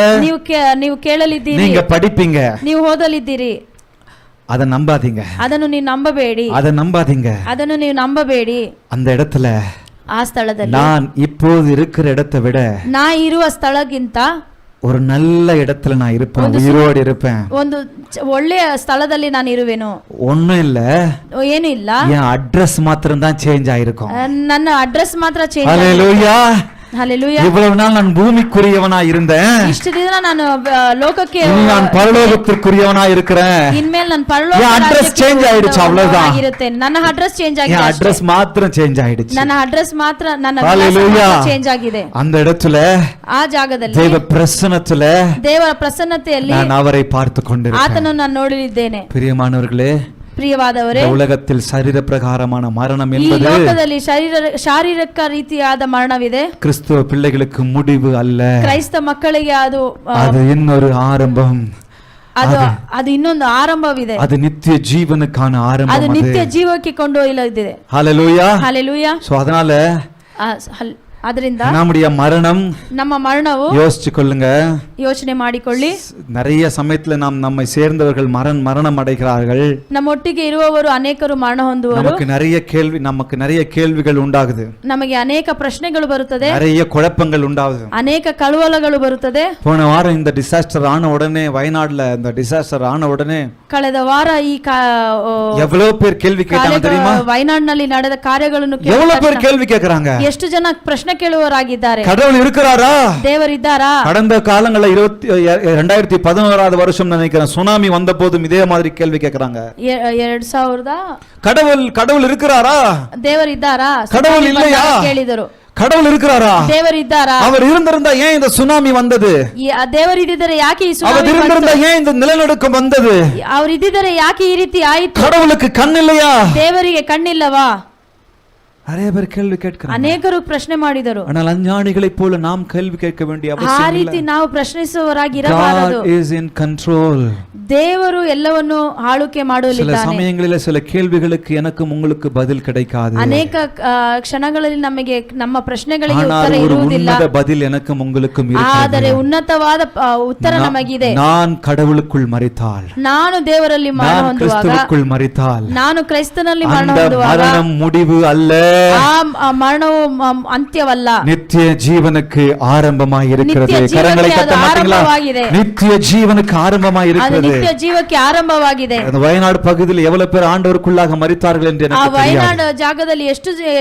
ನೀವು ಕೇಳಲಿದ್ದೀರಿ, நீங்க படிப்பீங்க. ನೀವು ಓದಲಿದ್ದೀರಿ. அதை நம்பாதீங்க, ಅದನ್ನು ನೀವು ನಂಬಬೇಡಿ, அதை நம்பாதீங்க. ಅದನ್ನು ನೀವು ನಂಬಬೇಡಿ. அந்த இடத்துல ಆ ಸ್ಥಳದಲ್ಲಿ நான் இப்போது இருக்கிற இடத்தை விட ನಾ ಇರುವ ಸ್ಥಳಕ್ಕಿಂತ ஒரு நல்ல இடத்துல நான் இருப்பேன், உயிரோடு இருப்பேன். ಒಂದು ಒಳ್ಳೆಯ ಸ್ಥಳದಲ್ಲಿ ನಾನು ಇರುವೆನು. ஒண்ணும் இல்ல, ಏನು ಇಲ್ಲ, என் அட்ரஸ் மாத்திரம் தான் சேஞ்ச் ஆயிருக்கும். ನನ್ನ ಅಡ್ರೆಸ್ ಮಾತ್ರ ಚೇಂಜ್. ஹல்லேலூயா. ಹಲ್ಲೆಲೂಯಾ. இவ்வளவு நாள் நான் பூமிக்குரியவனா இருந்தேன், ಇಷ್ಟು ದಿನ ನಾನು ಲೋಕಕ್ಕೆ, இனி நான் பரலோகத்திற்குரியவனா இருக்கிறேன். ಇನ್ಮೇಲೆ ನಾನು என் அட்ரஸ் சேஞ்ச் ஆயிடுச்சு, அவ்வளவுதான். ಆಗಿರುತ್ತೆ. ನನ್ನ ಅಡ್ರೆಸ್ ಚೇಂಜ್ என் ಆಗಿದೆ, அட்ரஸ் மாத்திரம் சேஞ்ச் ஆயிடுச்சு. ನನ್ನ ಅಡ್ರೆಸ್ ಮಾತ್ರ, ನನ್ನ ஹல்லேலூயா. ಚೇಂಜ್ ಆಗಿದೆ. அந்த இடத்துல ಆ ಜಾಗದಲ್ಲಿ தேவ பிரசன்னத்துல ದೇವರ ಪ್ರಸನ್ನತೆಯಲ್ಲಿ நான் அவரை பார்த்து கொண்டிருக்கேன். ಆತನನ್ನು ನಾನು ನೋಡಲಿದ್ದೇನೆ. பிரியமானவர்களே, ಪ್ರಿಯವಾದವರೇ, இந்த உலகத்தில் சரீர பிரகாரமான மரணம் ಈ என்பது ಲೋಕದಲ್ಲಿ ಶಾರೀರಿಕ ರೀತಿಯಾದ ಮರಣವಿದೆ. கிறிஸ்துவ பிள்ளைகளுக்கு முடிவு அல்ல, ಕ್ರೈಸ್ತ ಮಕ್ಕಳಿಗೆ ಅದು அது இன்னொரு ஆரம்பம். ಅದು ಇನ್ನೊಂದು ಆರಂಭವಿದೆ. அது நித்திய ஜீவனுக்கான ಅದು ஆரம்பம். ನಿತ್ಯ ಜೀವಕ್ಕೆ ಕೊಂಡೊಯ್ಯಲಿದೆ. ஹல்லேலூயா. ಹಲ್ಲೆಲೂಯಾ. சோ அதனால ಅದರಿಂದ நம்முடைய மரணம், ನಮ್ಮ ಮರಣವು, யோசிச்சு கொள்ளுங்க, ಯೋಚನೆ ಮಾಡಿಕೊಳ್ಳಿ, நிறைய சமயத்துல நம்மை சேர்ந்தவர்கள் மரணம் அடைகிறார்கள். ನಮ್ಮೊಟ್ಟಿಗೆ ಇರುವವರು ಅನೇಕರು ಮರಣ ಹೊಂದುವರು. நமக்கு நிறைய கேள்விகள் உண்டாகுது, ನಮಗೆ ಅನೇಕ ಪ್ರಶ್ನೆಗಳು ಬರುತ್ತದೆ, நிறைய குழப்பங்கள் உண்டாகுது. ಅನೇಕ ಕಳವಳಗಳು ಬರುತ್ತದೆ. போன வாரம் இந்த டிசாஸ்டர் ஆன உடனே, வயநாடுல இந்த டிசாஸ்டர் ஆன உடனே ಕಳೆದ ವಾರ ಈ எவ்வளவு பேர் கேள்வி கேட்டாங்க தெரியுமா? ವಯನಾಡಿನಲ್ಲಿ ನಡೆದ ಕಾರ್ಯಗಳನ್ನು எவ்வளவு பேர் கேள்வி கேக்குறாங்க? ಎಷ್ಟು ಜನ ಪ್ರಶ್ನೆ ಕೇಳುವವರಾಗಿದ್ದಾರೆ? கடவுள் இருக்கிறாரா? ದೇವರಿದ್ದಾರಾ? கடந்த காலங்கள்ல 2011 வருஷம் நினைக்கிறேன், சுனாமி வந்த போதும் இதே மாதிரி கேள்வி கேக்குறாங்க. 2000 கடவுள் இருக்கிறாரா? ದೇವರಿದ್ದಾರಾ? கடவுள் இல்லையா? ಕೇಳಿದರು. கடவுள் இருக்கிறாரா? ದೇವರಿದ್ದಾರಾ? அவர் இருந்திருந்தா ஏன் இந்த சுனாமி வந்தது? ದೇವರಿದ್ದರೆ ಯಾಕೆ ಈ ಸುನಾಮಿ அவர் இருந்திருந்தா ஏன் இந்த நிலநடுக்கம் வந்தது? ಅವರಿದ್ದರೆ ಯಾಕೆ ಈ ರೀತಿ ಆಯಿತು? கடவுளுக்கு கண் இல்லையா? ದೇವರಿಗೆ ಕಣ್ಣಿಲ್ಲವಾ? நிறைய பேர் கேள்வி கேட்கிறாங்க. ಅನೇಕರು ಪ್ರಶ್ನೆ ಮಾಡಿದರು. ஆனால் அஞ்ஞானிகளைப் போல நாம் கேள்வி கேட்க வேண்டிய ಆ அவசியம் இல்லை. ರೀತಿ ನಾವು ಪ್ರಶ್ನಿಸುವವರಾಗಿರಬಾರದು. God is in control. ದೇವರು ಎಲ್ಲವನ್ನು ಆಳುಕೆ சில ಮಾಡುವಲ್ಲಿದ್ದಾನೆ. சமயங்களில் சில கேள்விகளுக்கு எனக்கும் உங்களுக்கு பதில் கிடைக்காது. ಅನೇಕ ಕ್ಷಣಗಳಲ್ಲಿ ನಮಗೆ ನಮ್ಮ ಪ್ರಶ್ನೆಗಳಿಗೆ ஆனால் ಉತ್ತರ ஒரு ಇರುವುದಿಲ್ಲ. உன்னத பதில் எனக்கும் உங்களுக்கும் ಆದರೆ இருக்கிறது. ಉನ್ನತವಾದ ಉತ್ತರ ನಮಗಿದೆ. நான் கடவுளுக்குள் மரித்தால், ನಾನು ದೇವರಲ್ಲಿ ಮರಣ நான் ಹೊಂದುವಾಗ, கிறிஸ்துவுக்குள் மரித்தால், ನಾನು ಕ್ರೈಸ್ತನಲ್ಲಿ ಮರಣ அந்த ಹೊಂದುವಾಗ மரணம் முடிவு அல்ல, ಆ ಮರಣವು ಅಂತ್ಯವಲ್ಲ, நித்திய ஜீவனுக்கு ஆரம்பமாய் இருக்கிறது. நித்திய ஜீவனுக்கு கரங்களை அது தட்ட மாட்டீங்களா? ஆரம்பமாಗಿದೆ. நித்திய ஜீவனுக்கு ஆரம்பமாய் ಅದು இருக்கிறது. ನಿತ್ಯ ಜೀವಕ್ಕೆ ಆರಂಭವಾಗಿದೆ. அந்த வயநாடு பகுதியில் எவ்வளவு பேர் ஆண்டவருக்குள்ளாக மரித்தார்கள் என்று ಆ எனக்கு தெரியாது. ವಯನಾಡು ಜಾಗದಲ್ಲಿ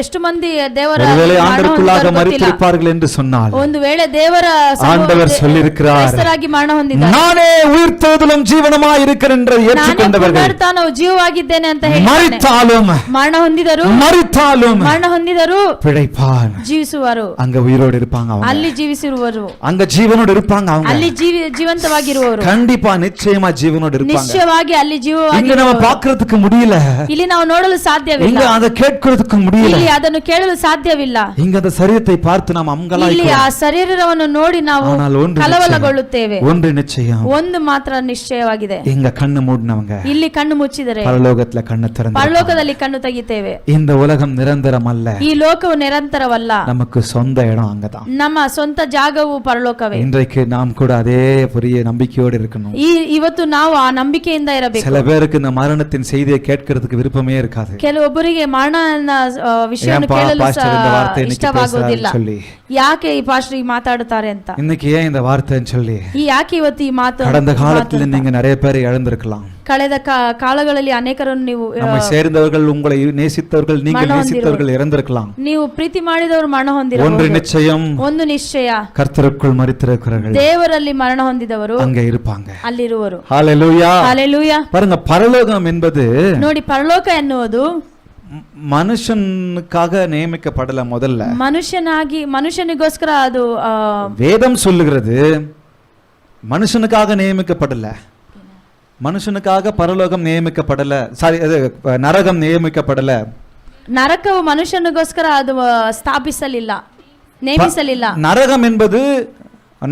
ಎಷ್ಟು ಮಂದಿ ದೇವರ ஒருவேளை ಮರಣ ஆண்டவருக்குள்ளாக ಹೊಂದಿದ್ದಾರೋ ಗೊತ್ತಿಲ್ಲ. மரித்திருப்பார்கள் என்று சொன்னால், ಒಂದು ವೇಳೆ ದೇವರ ஆண்டவர் சொல்லியிருக்கிறார், ಕ್ರೈಸ್ತರಾಗಿ ಮರಣ ಹೊಂದಿದ್ದಾರೆ. நானே உயிர்த்தெழுதலும் ஜீவனமாய் இருக்கிறேன் என்று ನಾನೇ ஏற்றுக்கொண்டவர்கள் ಪುನರುತ್ಥಾನವು ಜೀವವಾಗಿದ್ದೇನೆ ಅಂತ ಹೇಳಿ மரித்தாலும் ಮರಣ ಹೊಂದಿದರು பிழைப்பான். ಜೀವಿಸುವರು. அங்க உயிரோடு இருப்பாங்க அவங்க. ಅಲ್ಲಿ ಜೀವಿಸಿರುವರು, அங்க ஜீவனோடு இருப்பாங்க அவங்க. ಅಲ್ಲಿ ಜೀವಂತವಾಗಿರುವರು. கண்டிப்பா நிச்சயமா ஜீவனோடு இருப்பாங்க. ನಿಶ್ಚಯವಾಗಿ ಅಲ್ಲಿ ಜೀವವಾಗಿ. இங்க நம்ம பார்க்கிறதுக்கு முடியல, ಇಲ್ಲಿ ನಾವು ನೋಡಲು ಸಾಧ್ಯವಿಲ್ಲ, இங்க அதை கேட்கிறதுக்கு முடியல, ಇಲ್ಲಿ ಅದನ್ನು ಕೇಳಲು ಸಾಧ್ಯವಿಲ್ಲ. இங்க அந்த சரீரத்தை பார்த்து நாம் ಇಲ್ಲಿ அங்கலாய்க்கிறோம். ಆ ಶರೀರವನ್ನು ನೋಡಿ ನಾವು ஆனால் ஒன்று ಕಳವಳಗೊಳ್ಳುತ್ತೇವೆ. ஒன்று நிச்சயம், ಒಂದು ಮಾತ್ರ ನಿಶ್ಚಯವಾಗಿದೆ, இங்க கண்ணு மூடினவங்க ಇಲ್ಲಿ ಕಣ್ಣು ಮುಚ್ಚಿದರೆ பரலோகத்துல கண்ணு திறந்து. ಪರಲೋಕದಲ್ಲಿ ಕಣ್ಣು ತೆಗಿತೇವೆ. இந்த உலகம் நிரந்தரம் அல்ல, ಈ ಲೋಕವು ನಿರಂತರವಲ್ಲ, நமக்கு சொந்த இடம் அங்கதான். ನಮ್ಮ ಸ್ವಂತ ಜಾಗವು ಪರಲೋಕವೇ. இன்றைக்கு நாம் கூட அதே பெரிய நம்பிக்கையோடு இருக்கணும். ಇವತ್ತು ನಾವು ಆ ನಂಬಿಕೆಯಿಂದ ಇರಬೇಕು. சில பேருக்கு இந்த மரணத்தின் செய்தியை கேட்கிறதுக்கு விருப்பமே இருக்காது. ಕೆಲವೊಬ್ಬರಿಗೆ ಮರಣದ ವಿಷಯವನ್ನು ಕೇಳಲು ಇಷ್ಟವಾಗುವುದಿಲ್ಲ. ಯಾಕೆ ಈ ಪಾಸ್ಟರ್ ಈಗ ಮಾತಾಡುತ್ತಾರೆ ಅಂತ, இன்னைக்கு ஏன் இந்த வார்த்தைன்னு சொல்லி, ಈ ಯಾಕೆ ಇವತ್ತು ಈ ಮಾತು. கடந்த காலத்துல நீங்க நிறைய பேரை இழந்திருக்கலாம். ಕಳೆದ ಕಾಲಗಳಲ್ಲಿ ಅನೇಕರನ್ನು ನೀವು நம்மை சேர்ந்தவர்கள், உங்களை நேசித்தவர்கள், நீங்கள் நேசித்தவர்கள் இறந்திருக்கலாம். ನೀವು ಪ್ರೀತಿ ಮಾಡಿದವರು ಮರಣ ஒன்று ಹೊಂದಿರಬಹುದು. நிச்சயம், ಒಂದು ನಿಶ್ಚಯ, கர்த்தருக்குள் மரித்திருக்கிறவர்கள் ದೇವರಲ್ಲಿ ಮರಣ ಹೊಂದಿದವರು அங்க இருப்பாங்க. ಅಲ್ಲಿರುವರು. ஹalleluya. ಹಲ್ಲೆಲೂಯಾ. பாருங்க, பரலோகம் என்பது ನೋಡಿ, ಪರಲೋಕ ಎನ್ನುವುದು மனுஷனுக்காக நியமிக்கப்படல. முதல்ல ಮನುಷ್ಯನಿಗೋಸ್ಕರ ಅದು வேதம் சொல்லுகிறது, மனுஷனுக்காக நியமிக்கப்படல. மனுஷனுக்காக பரலோகம் நியமிக்கப்படல, சாரி அது நரகம் நியமிக்கப்படல. ನರಕವು ಮನುಷ್ಯನಿಗೋಸ್ಕರ ಅದು ಸ್ಥಾಪಿಸಲಿಲ್ಲ, ನೇಮಿಸಲಿಲ್ಲ. நரகம் என்பது,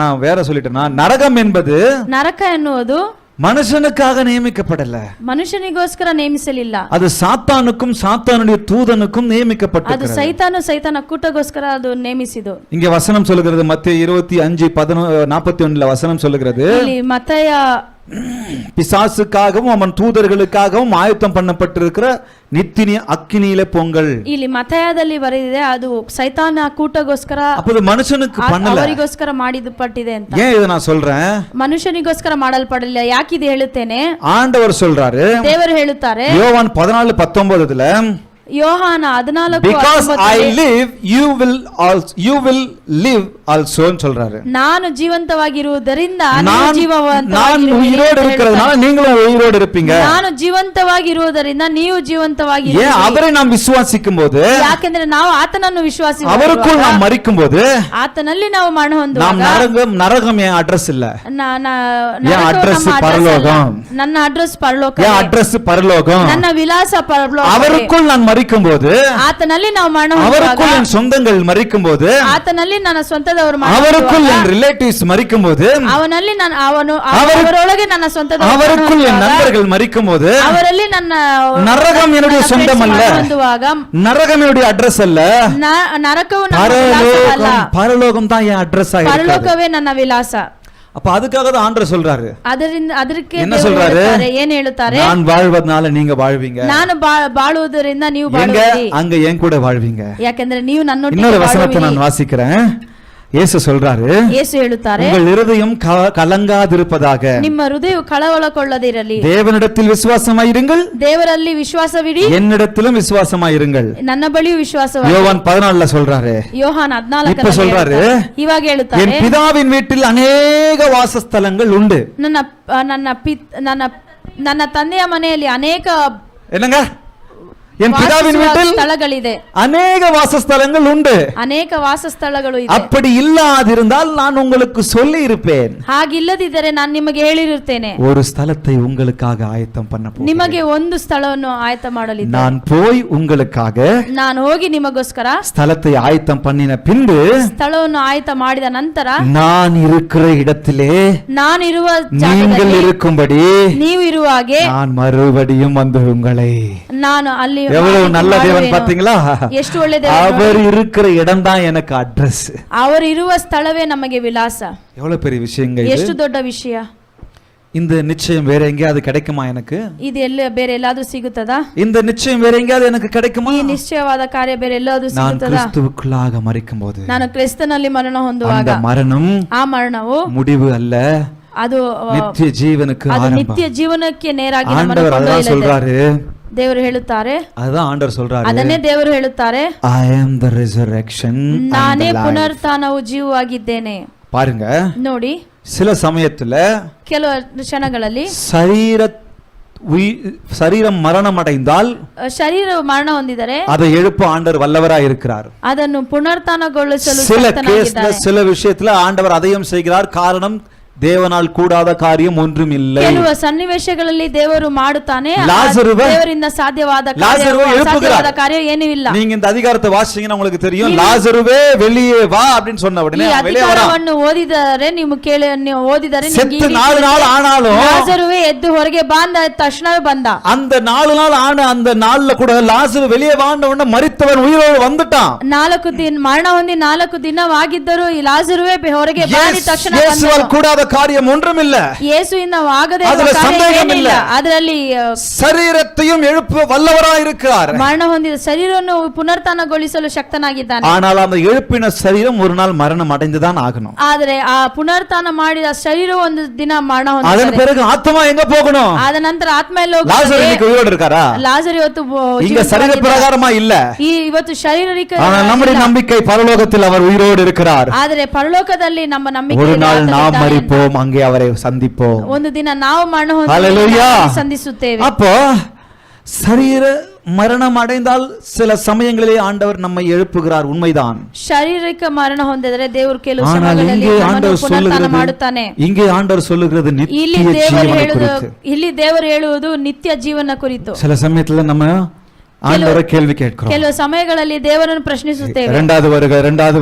நான் வேற சொல்லிட்டேனா, நரகம் என்பது ನರಕ ಎನ್ನುವುದು மனுஷனுக்காக நியமிக்கப்படல, ಮನುಷ್ಯನಿಗೋಸ್ಕರ ನೇಮಿಸಲಿಲ್ಲ. அது சாத்தானுக்கும் சாத்தானுடைய தூதனுக்கும் ಅದು நியமிக்கப்பட்டது. ಸೈತಾನ ಕೂಟಗೋಸ್ಕರ ಅದು ನೇಮಿಸಿದು. இங்க வசனம் சொல்லுகிறது, மத்தேயு 25:41 வசனம் சொல்லுகிறது, ಇಲ್ಲಿ ಮತ್ತಾಯ பிசாசுக்காகவும் அவன் தூதர்களுக்காகவும் ஆயத்தம் பண்ணப்பட்டிருக்கிற நித்திய அக்கினியில பொங்கல். ಇಲ್ಲಿ ಮತ್ತಾಯದಲ್ಲಿ ಬರೆದಿದೆ, ಅದು ಸೈತಾನ ಕೂಟಗೋಸ್ಕರ, அப்போது மனுஷனுக்கு பண்ணல, ಅವರಿಗೋಸ್ಕರ ಮಾಡಿದಪಟ್ಟಿದೆ ಅಂತ. ஏன் இதை நான் சொல்றேன்? ಮನುಷ್ಯನಿಗೋಸ್ಕರ ಮಾಡಲ್ಪಡಲಿಲ್ಲ. ಯಾಕಿದೆ ಹೇಳುತ್ತೇನೆ, ஆண்டவர் சொல்றாரு, ದೇವರು ಹೇಳುತ್ತಾರೆ யோவான் 14:19 ಯೋಹಾನ 14 because I live you will live also சொல்றாரு. ನಾನು ಜೀವಂತವಾಗಿರುವುದರಿಂದ நான் உயிரோடு இருக்கிறதுனால நீங்களும் உயிரோடு இருப்பீங்க. ನಾನು ಜೀವಂತವಾಗಿರುವುದರಿಂದ ನೀವು ಜೀವಂತವಾಗಿರುತ್ತೀರಿ. ஏன் அவரை நாம் விசுவாசிக்கும்போது, ಯಾಕೆಂದ್ರೆ ನಾವು ಆತನನ್ನು ವಿಶ್ವಾಸಿಸುವಾಗ, அவருக்குள் நாம் மரிக்கும்போது, ಆತನಲ್ಲಿ ನಾವು ಮರಣ நாம் ಹೊಂದುವಾಗ, நரகம் என் அட்ரஸ் இல்ல, ನರಕವು ಅಡ್ರೆಸ್ ನಮ್ಮ address ಪರಲೋகம். ಅಲ್ಲ. ನನ್ನ ಅಡ್ರೆಸ್ ಪರಲೋಕ, என் அட்ரஸ் பரலோகம். ನನ್ನ ವಿಳಾಸ ಪರಲೋಕ. அவருக்குள் நான் மரிக்கும்போது, ಆತನಲ್ಲಿ ನಾವು ಮರಣ அவருக்குள் ಹೊಂದುವಾಗ, என் சொந்தங்கள் மரிக்கும்போது, ಆತನಲ್ಲಿ ನನ್ನ ಸ್ವಂತದವರು அவருக்குள் என் ரிலேட்டிவ்ஸ் மரிக்கும்போது, ಅವನಲ್ಲಿ ಅವರೊಳಗೆ ನನ್ನ ಸ್ವಂತದವರು அவருக்குள் என் நண்பர்கள் மரிக்கும்போது, ಅವರಲ್ಲಿ ನನ್ನ நரகம் என்னுடைய சொந்தம் அல்ல, ಹೊಂದುವಾಗ, நரகம் என்னுடைய அட்ரஸ் அல்ல, ನರಕವು ನನ್ನ ವಿಳಾಸ ಅಲ್ಲ, பரலோகம் தான் என் அட்ரஸ் ஆயிருக்கு. ಪರಲೋಕವೇ ನನ್ನ ವಿಳಾಸ. அப்ப அதுக்காக தான் ஆண்டவர் சொல்றாரு, ಅದಕ್ಕೆ என்ன சொல்றாரு? ಏನ್ ಹೇಳುತ್ತಾರೆ, நான் வாழ்வதனால நீங்க வாழ்வீங்க, ನಾನು ಬಾಳುವುದರಿಂದ ನೀವು எங்க ಬಾಳುವಿರಿ, அங்க என் கூட வாழ்வீங்க. ಯಾಕಂದ್ರೆ ನೀವು ನನ್ನೊಟ್ಟಿಗೆ இன்னொரு வசனத்தை ಬಾಳುವಿರಿ. நான் வாசிக்கிறேன். இயேசு சொல்றாரு, ಯೇಸು ಹೇಳುತ್ತಾರೆ, உங்கள் இருதயம் கலங்காதிருப்பதாக, ನಿಮ್ಮ ಹೃದಯವು ಕಳವಳಗೊಳ್ಳದಿರಲಿ, தேவனிடத்தில் விசுவாசமாயிருங்கள், ದೇವರಲ್ಲಿ ವಿಶ್ವಾಸವಿಡಿ, என்னிடத்திலும் விசுவாசமாயிருங்கள். ನನ್ನ ಬಳಿಯೂ ವಿಶ್ವಾಸವಿಡಿ. யோவான் 14 சொல்றாரு. ಯೋಹಾನ இப்ப சொல்றாரு, 14 ಇವಾಗ ಹೇಳ್ತಾರೆ, என் பிதாவின் வீட்டில் அநேக வாசஸ்தலங்கள் உண்டு. ನನ್ನ ತಂದೆಯ ಮನೆಯಲ್ಲಿ ಅನೇಕ என்னங்க, என் பிதாவின் வீட்டில் ಸ್ಥಳಗಳಿದೆ, அநேக வாசஸ்தலங்கள் உண்டு. ಅನೇಕ ವಾಸಸ್ಥಳಗಳು ಇದೆ. அப்படி இல்லாதிருந்தால் நான் உங்களுக்கு சொல்லி இருப்பேன். ಹಾಗಿಲ್ಲದಿದ್ದರೆ ನಾನು ನಿಮಗೆ ಹೇಳಿರುತ್ತೇನೆ, ஒரு ஸ்தலத்தை உங்களுக்காக ஆயத்தம் பண்ண போகிறேன். ನಿಮಗೆ ಒಂದು ಸ್ಥಳವನ್ನು ಆಯತ ಮಾಡಲಿದ್ದೇನೆ. நான் போய் உங்களுக்காக ನಾನು ಹೋಗಿ ನಿಮಗೋಸ್ಕರ ஸ்தலத்தை ஆயத்தம் பண்ணின பின்பு, ಸ್ಥಳವನ್ನು ಆಯತ ಮಾಡಿದ ನಂತರ, நான் இருக்கிற இடத்திலே ನಾನಿರುವ நீங்கள் ಜಾಗದಲ್ಲಿ இருக்கும்படி ನೀವು ಇರುವ ಹಾಗೆ நான் மறுபடியும் வந்து உங்களை. ನಾನು ಅಲ್ಲಿ எவ்வளவு நல்ல தேவன் பாத்தீங்களா? ಎಷ್ಟು ಒಳ್ಳೆ ದೇವರು. அவர் இருக்கிற இடம் தான் எனக்கு அட்ரஸ். ಅವರು ಇರುವ ಸ್ಥಳವೇ ನಮಗೆ ವಿಳಾಸ. எவ்வளவு பெரிய விஷயங்க இது. ಎಷ್ಟು ದೊಡ್ಡ ವಿಷಯ. இந்த நிச்சயம் வேற எங்கேயாவது கிடைக்குமா எனக்கு? ಇದು ಬೇರೆ ಎಲ್ಲಾದ್ರೂ ಸಿಗುತ್ತದಾ? இந்த நிச்சயம் வேற எங்கேயாவது எனக்கு கிடைக்குமா? ಈ ನಿಶ್ಚಯವಾದ ಕಾರ್ಯ ಬೇರೆ ಎಲ್ಲಾದ್ರೂ நான் ಸಿಗುತ್ತದಾ? கிறிஸ்துவுக்குள்ளாக மரிக்கும்போது, ನಾನು ಕ್ರಿಸ್ತನಲ್ಲಿ ಮರಣ ಹೊಂದುವಾಗ, அந்த மரணம் ಆ ಮರಣವು முடிவு அல்ல, ಅದು நித்திய ஜீவனுக்கு ಅದು ஆரம்பம். ನಿತ್ಯ ಜೀವನಕ್ಕೆ ನೇರಾಗಿ ನಮ್ಮನ್ನು ஆண்டவர் அதான் ಕೊಂಡೊಯ್ಯಲಿದೆ. சொல்றாரு, ದೇವರು ಹೇಳುತ್ತಾರೆ, அதுதான் ஆண்டவர் சொல்றாரு, ಅದನ್ನೇ ದೇವರು ಹೇಳುತ್ತಾರೆ, I am the resurrection and ನಾನೇ the life. ಪುನರುತ್ಥಾನವು ಜೀವವಾಗಿದ್ದೇನೆ. பாருங்க, ನೋಡಿ, சில சமயத்துல ಕೆಲವು ಕ್ಷಣಗಳಲ್ಲಿ சரீரம் மரணம் அடைந்தால், ಶರೀರವು ಮರಣ ಹೊಂದಿದರೆ அதை எழுப்ப ஆண்டவர் வல்லவராய் இருக்கிறார். ಅದನ್ನು ಪುನರುತ್ಥಾನಗೊಳಿಸಲು சில ಶಕ್ತನಾಗಿದ್ದಾನೆ. கேஸ்ல சில விஷயத்துல ஆண்டவர் அதையும் செய்கிறார். காரணம், தேவனால் கூடாத காரியம் ஒன்றும் இல்லை. ಕೆಲವು ಸನ್ನಿವೇಶಗಳಲ್ಲಿ ದೇವರು ಮಾಡುತ್ತಾನೆ, ದೇವರಿಂದ ಸಾಧ್ಯವಾದ ಕಾರ್ಯ ಏನೂ ಇಲ್ಲ. நீங்க இந்த அதிகாரத்தை வாசிச்சீங்கன்னா உங்களுக்கு தெரியும், லாசருவே வெளியே வா அப்படின்னு சொன்ன உடனே வெளியே வரான். ಅಧಿಕಾರವನ್ನು ಓದಿದರೆ ನೀವು ಓದಿದರೆ செத்து 4 நாள் ஆனாலும் ಲಾಜರುವೆ ಎದ್ದು ಹೊರಗೆ ಬಂದ ತಕ್ಷಣವೇ ಬಂದ. அந்த 4 நாள் ஆன அந்த நாள்ல கூட லாசரு வெளியே வாண்ட உடனே மரித்தவன் உயிரோடு வந்துட்டான். 4 ದಿನ ಮರಣ ಹೊಂದಿ 4 ದಿನವಾಗಿದ್ದರೂ ಈ ಲಾಜರುವೆ ಹೊರಗೆ ಬಂದ ತಕ್ಷಣ ಯೇಸುವಲ್ ಕೂಡಾದ காரியம் ஒன்றும் இல்ல. ಯೇಸುವಿನ ಆಗದೆ ಇಲ್ಲ. ಅದರಲ್ಲಿ ಶರೀರத்தையும் எழுப்ப வல்லவராய் இருக்கிறார். ಮರಣ ಹೊಂದಿದ ಶರೀರವನ್ನು ಪುನರುತ್ಥಾನಗೊಳಿಸಲು ಶಕ್ತನಾಗಿದ್ದಾನೆ. ஆனால் அந்த எழுப்பின சரீரம் ஒரு நாள் மரணம் அடைந்துதான் ஆகணும். ಆದರೆ ಆ ಪುನರುತ್ಥಾನ ಮಾಡಿದ ಶರೀರವು ಒಂದು ದಿನ ಮರಣ ಹೊಂದಿದೆ. ಅದರ பிறகு ஆத்மா எங்க போகணும்? ಆದ ನಂತರ ಆತ್ಮ ಎಲ್ಲಿ ಹೋಗುತ್ತದೆ? லாசரு இன்னைக்கு உயிரோடு இருக்காரா? ಲಾಜರು ಇವತ್ತು இங்க சரீர பிரகாரமா இல்ல. ಇವತ್ತು ಶಾರೀರಿಕ. ஆனால் நம்முடைய நம்பிக்கை பரலோகத்தில் அவர் உயிரோடு இருக்கிறார். ಆದರೆ ಪರಲೋಕದಲ್ಲಿ ನಮ್ಮ ನಂಬಿಕೆ ஒரு நாள் நாம் மரிப்போம், அங்கே அவரை சந்திப்போம். ಒಂದು ದಿನ ನಾವು ಮರಣ ಹೊಂದಿ ಸಂಧಿಸುತ್ತೇವೆ. அப்போ சரீர மரணம் அடைந்தால் சில சமயங்களிலே ஆண்டவர் நம்மை எழுப்புகிறார், உண்மைதான். ಶಾರೀರಿಕ ಮರಣ ಹೊಂದಿದರೆ ದೇವರು ಕೆಲವು ஆனால் ಸಮಯಗಳಲ್ಲಿ இங்கே ನಮ್ಮನ್ನು ஆண்டவர் ಪುನರುತ್ಥಾನ ಮಾಡುತ್ತಾನೆ. இங்கே ஆண்டவர் சொல்லுகிறது ಇಲ್ಲಿ நித்திய ದೇವರು ஜீவனை ಹೇಳುವುದು குறித்து. ಇಲ್ಲಿ ದೇವರು ಹೇಳುವುದು ನಿತ್ಯ ಜೀವನ ಕುರಿತು. சில சமயத்துல நம்ம ஆண்டவரை கேள்வி கேட்கிறோம். ಕೆಲವು ಸಮಯಗಳಲ್ಲಿ ದೇವರನ್ನು ಪ್ರಶ್ನಿಸುತ್ತೇವೆ. இரண்டாவது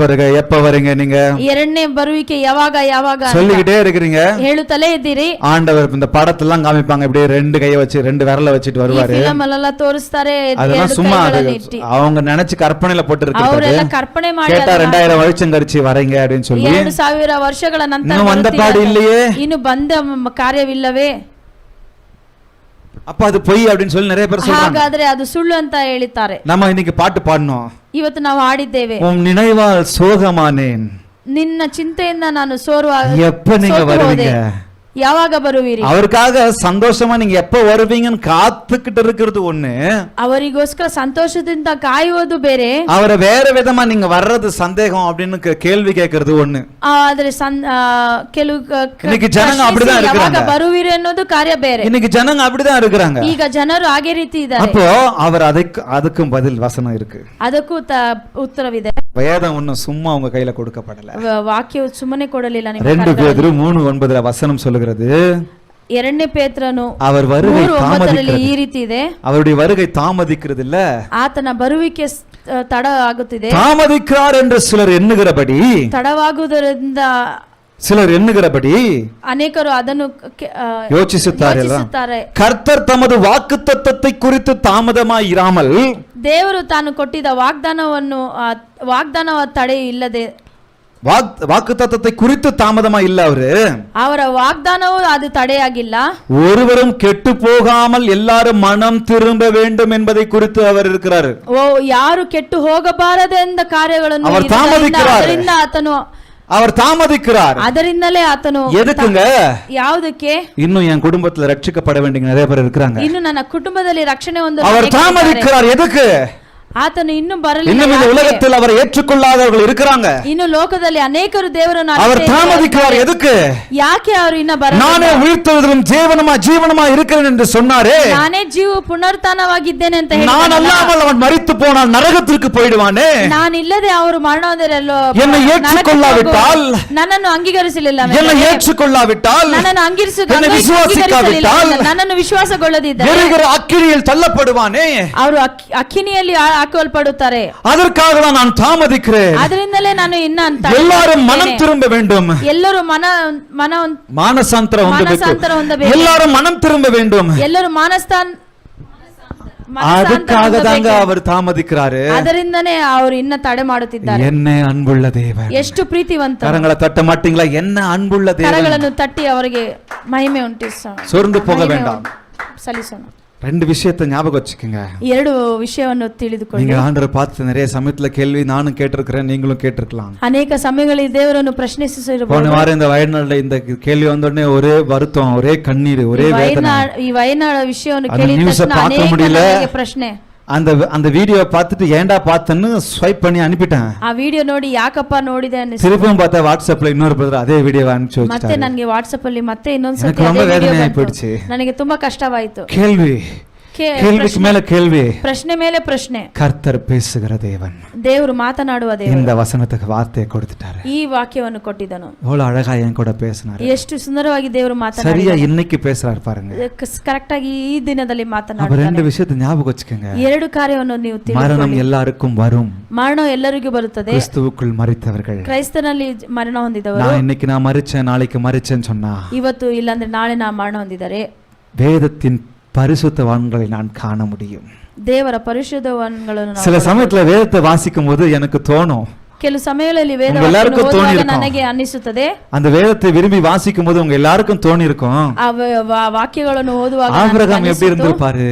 வருகை எப்ப வரீங்க நீங்க? ಎರಡನೇ ಬರುವಿಕೆ ಯಾವಾಗ ಯಾವಾಗ ಅಂತ சொல்லிக்கிட்டே இருக்கிறீங்க. ಹೇಳುತ್ತಲೇ ಇದ್ದೀರಿ. ஆண்டவர் இந்த படத்தெல்லாம் காமிப்பாங்க, இப்படியே ரெண்டு கையை வச்சு ரெண்டு விரல வச்சுட்டு வருவாரு. ಫಿಲಂ ಅಲ್ಲೆಲ್ಲ ತೋರಿಸ್ತಾರೆ. அதெல்லாம் சும்மா அவங்க நினைச்சு கற்பனையில போட்டு இருக்கிறது. ಅವರೆಲ್ಲ ಕற்பನೆ ಮಾಡಿ கேட்டா 2000 வருஷம் கழிச்சு வரீங்க அப்படின்னு சொல்லி 2000 ವರ್ಷಗಳ ನಂತರ இன்னும் வந்த பாடு இல்லையே, ಇನ್ನು ಬಂದ ಕಾರ್ಯವಿಲ್ಲವೇ? அப்ப அது பொய் அப்படின்னு சொல்லி நிறைய பேர் சொல்றாங்க. ಹಾಗಾದ್ರೆ ಅದು ಸುಳ್ಳು ಅಂತ ಹೇಳಿದ್ದಾರೆ. நம்ம இன்னைக்கு பாட்டு பாடணும். ಇವತ್ತು ನಾವು ಆಡಿದ್ದೇವೆ. உன் நினைவால் சோகமானேன், ನಿನ್ನ ಚಿಂತೆಯಿಂದ ನಾನು ಸೋರುವ எப்ப நீங்க வருவீங்க, ಯಾವಾಗ ಬರುವಿರಿ? அவருக்காக சந்தோஷமா நீங்க எப்ப வருவீங்கன்னு காத்துக்கிட்டு இருக்கிறது ஒண்ணு, ಅವರಿಗೋಸ್ಕರ ಸಂತೋಷದಿಂದ ಕಾಯುವುದು ಬೇರೆ, அவரை வேற விதமா நீங்க வர்றது சந்தேகம் அப்படின்னு கேள்வி கேட்கறது ஒண்ணு. ಆದ್ರೆ ಕೆಲವು இன்னைக்கு ஜனங்க அப்படிதான் ಯಾವಾಗ இருக்காங்க. ಬರುವಿರಿ ಅನ್ನೋದು ಕಾರ್ಯ ಬೇರೆ. இன்னைக்கு ஜனங்க அப்படிதான் இருக்கிறாங்க. ಈಗ ಜನರು ಹಾಗೆ ರೀತಿ ಇದ್ದಾರೆ. அப்போ அவர் அதுக்கும் பதில் வசனம் இருக்கு. ಅದಕ್ಕೂ ಉತ್ತರವಿದೆ. வேதம் ஒண்ணும் சும்மா உங்க கையில கொடுக்கப்படல. ವಾಕ್ಯವು ಸುಮ್ಮನೆ ಕೊಡಲಿಲ್ಲ. 2 பேதுரு 3:9 வசனம் சொல்லுகிறது, ಎರಡನೇ ಪೇತ್ರನು அவர் வருகை 3:9 ಈ ರೀತಿ ಇದೆ, அவருடைய வருகை தாமதிக்கிறது இல்ல, ಆತನ ಬರುವಿಕೆ ತಡ ಆಗುತ್ತಿದೆ. தாமதிக்கிறார் என்று சிலர் எண்ணுகிறபடி, ತಡವಾಗುವುದರಿಂದ சிலர் எண்ணுகிறபடி ಅನೇಕರು ಅದನ್ನು ಯೋಚಿಸುತ್ತಾರೆ. ಕರ್ತರ್ ತಮದು ವಾಗ್ದತ್ತத்தை குறித்து தாமதமாய் இராமல், ದೇವರು ತಾನು ಕೊಟ್ಟಿದ್ದ ವಾಗ್ದಾನವ ತಡೆ ಇಲ್ಲದೆ, வாக்குத்தத்தத்தை குறித்து தாமதமா இல்ல ಅವರ ವಾಗ್ದಾನವು ಅದು ತಡೆಯಾಗಿಲ್ಲ. ஒருவரும் கெட்டு போகாமல் எல்லாரும் மனம் திரும்ப வேண்டும் என்பதை குறித்து அவர் இருக்கிறார். ಯಾರು ಕೆಟ್ಟು ಹೋಗಬಾರದೆಂದ ಕಾರ್ಯಗಳನ್ನು அவர் தாமதிக்கிறார். ಅದರಿಂದಲೇ ಆತನು எதுக்குங்க? ಯಾವುದಕ್ಕೆ? இன்னும் என் குடும்பத்துல ரட்சிக்கப்பட வேண்டிய நிறைய பேர் இருக்காங்க. ಇನ್ನು ನನ್ನ ಕುಟುಂಬದಲ್ಲಿ ರಕ್ಷಣೆ ಹೊಂದಲು அவர் தாமதிக்கிறார். எதுக்கு? ಆತನು ಇನ್ನು ಬರಲಿಲ್ಲ. இன்னும் இந்த உலகத்தில் அவர் ஏற்றுக்கொள்ளாதவர்கள் இருக்காங்க. ಇನ್ನು ಲೋಕದಲ್ಲಿ ಅನೇಕರು ದೇವರನ್ನು அவர் தாமதிக்கிறார். எதுக்கு? ಯಾಕೆ ಅವರು ಇನ್ನ ಬರಲಿಲ್ಲ? நானே உயிர்த்தெழுதலும் ஜீவனமா இருக்கிறேன் என்று சொன்னாரே, ನಾನೇ ಜೀವ ಪುನರುತ್ಥಾನವಾಗಿದ್ದೇನೆ ಅಂತ ಹೇಳಿದ. நான் அல்லாமல் அவன் மரித்து போனால் நரகத்திற்கு போய்டுவானே. ನಾನು ಇಲ್ಲದೆ ಅವರು ಮರಣ ಹೊಂದಿರಲು, என்னை ஏற்றுக்கொள்ளாவிட்டால், ನನ್ನನ್ನು ಅಂಗೀಕರಿಸಲಿಲ್ಲ, என்னை ஏற்றுக்கொள்ளாவிட்டால், ನನ್ನನ್ನು விசுவாசிக்காவிட்டால், ನನ್ನನ್ನು ವಿಶ್ವಾಸಗೊಳ್ಳದಿದ್ದರೆ எரிகிற அக்கினியில் தள்ளப்படுவானே. ಅವರು ಅಕ್ಕಿನಿಯಲ್ಲಿ ಹಾಕಲ್ಪಡುತ್ತಾರೆ. அதற்காக நான் தாமதிக்கிறேன். ಅದರಿಂದಲೇ ನಾನು ಇನ್ನ எல்லாரும் மனம் திரும்ப வேண்டும். ಎಲ್ಲರೂ மானசாந்தரம் ಹೊಂದಬೇಕು. எல்லாரும் மனம் திரும்ப வேண்டும். ಎಲ್ಲರೂ அதுக்காக தாங்க அவர் தாமதிக்கிறாரு. ಅದರಿಂದನೇ ಅವರು ಇನ್ನ ತಡೆ ಮಾಡುತ್ತಿದ್ದಾರೆ. என்ன அன்புள்ள தேவன், ಎಷ್ಟು ಪ್ರೀತಿವಂತ. கரங்களை தட்ட மாட்டீங்களா? என்ன அன்புள்ள தேவன். ಕರಗಳನ್ನು ತಟ್ಟಿ ಅವರಿಗೆ ಮಹಿಮೆ ಉಂಟಿಸೋಣ, ಸೋರ್ந்து போக வேண்டாம், ಸಲ್ಲಿಸೋಣ. 2 விஷயத்தை ஞாபகம் வச்சுக்கோங்க. 2 விஷಯವನ್ನು ತಿಳಿದುಕೊಳ್ಳಿ. நீங்க ஆண்டவரை பார்த்து நிறைய சமயத்துல கேள்வி நானும் கேட்டிருக்கிறேன், நீங்களும் கேட்டிருக்கலாம். ಅನೇಕ ಸಮಯಗಳಲ್ಲಿ ದೇವರನ್ನು ಪ್ರಶ್ನಿಸಿರಬಹುದು. போன வாரம் இந்த வயநாடுல இந்த கேள்வி வந்த உடனே ஒரே வருத்தம், ஒரே கண்ணீர், ஒரே வேதனை. ಈ ವಯನಾಡ ವಿಷಯವನ್ನು ಕೇಳಿದ ತಕ್ಷಣ ಅನೇಕ ಪ್ರಶ್ನೆ. அந்த வீடியோ பார்த்துட்டு ஏன்டா பார்த்தேன்னு ஸ்வைப் பண்ணி அனுப்பிட்டேன். ಆ ವಿಡಿಯೋ ನೋಡಿ ಯಾಕಪ್ಪ ನೋಡಿದೆ ಅನಿಸ್ತು. திருப்பியும் பார்த்தா வாட்ஸ்அப்ல இன்னொரு பிரதர் அதே வீடியோவை அனுப்பிச்சு வச்சிட்டாரு. ಮತ್ತೆ ನನಗೆ ವಾಟ್ಸ್ಆಪ್ ಅಲ್ಲಿ ಮತ್ತೆ ಇನ್ನೊಂದು ಸತಿ ಅದೇ ವಿಡಿಯೋ ಬಂತು. ನನಗೆ ತುಂಬಾ ಕಷ್ಟವಾಯಿತು. கேள்விக்கு மேல கேள்வி, ಪ್ರಶ್ನೆ ಮೇಲೆ ಪ್ರಶ್ನೆ. கர்த்தர் பேசுகிற தேவன், ದೇವರು ಮಾತನಾಡುವ ದೇವರು இந்த வசனத்துக்கு வார்த்தையை கொடுத்துட்டாரு. ಈ ವಾಕ್ಯವನ್ನು ಕೊಟ್ಟಿದ್ದನು. எவ்வளவு அழகா என் கூட பேசினாரு. ಎಷ್ಟು ಸುಂದರವಾಗಿ ದೇವರು ಮಾತನಾಡಿದ. சரியா இன்னைக்கு பேசுறாரு பாருங்க. ಕರೆಕ್ಟ್ ಆಗಿ ಈ ದಿನದಲ್ಲಿ ಮಾತನಾಡುತ್ತಾನೆ. அப்ப 2 விஷயத்தை ஞாபகம் வச்சுக்கோங்க. 2 ಕಾರ್ಯವನ್ನು ನೀವು ತಿಳಿದುಕೊಳ್ಳಿ. மரணம் எல்லாருக்கும் வரும். ಮರಣ ಎಲ್ಲರಿಗೂ ಬರುತ್ತದೆ. கிறிஸ்துவுக்குள் மரித்தவர்கள், ಕ್ರೈಸ್ತನಲ್ಲಿ ಮರಣ ಹೊಂದಿದವರು. நான் இன்னைக்கு நான் மரிச்சேன், நாளைக்கு மரிச்சேன்னு சொன்னா, ಇವತ್ತು ಇಲ್ಲಾಂದ್ರೆ ನಾಳೆ ನಾ ಮರಣ ಹೊಂದಿದರೆ வேதத்தின் பரிசுத்தவான்களை நான் காண முடியும். ದೇವರ ಪರಿಶುದ್ಧವಾನ್ಗಳನ್ನು சில சமயத்துல வேதத்தை வாசிக்கும் போது எனக்கு தோணும், ಕೆಲವು ಸಮಯಗಳಲ್ಲಿ ವೇದವನ್ನು ಓದುವಾಗ ನನಗೆ ಅನ್ನಿಸುತ್ತದೆ, அந்த வேதத்தை விரும்பி வாசிக்கும் போது உங்க எல்லாருக்கும் தோணி இருக்கும், ಆ ವಾಕ್ಯಗಳನ್ನು ಓದುವಾಗ ஆபிரகாம் எப்படி இருந்திருப்பாரு,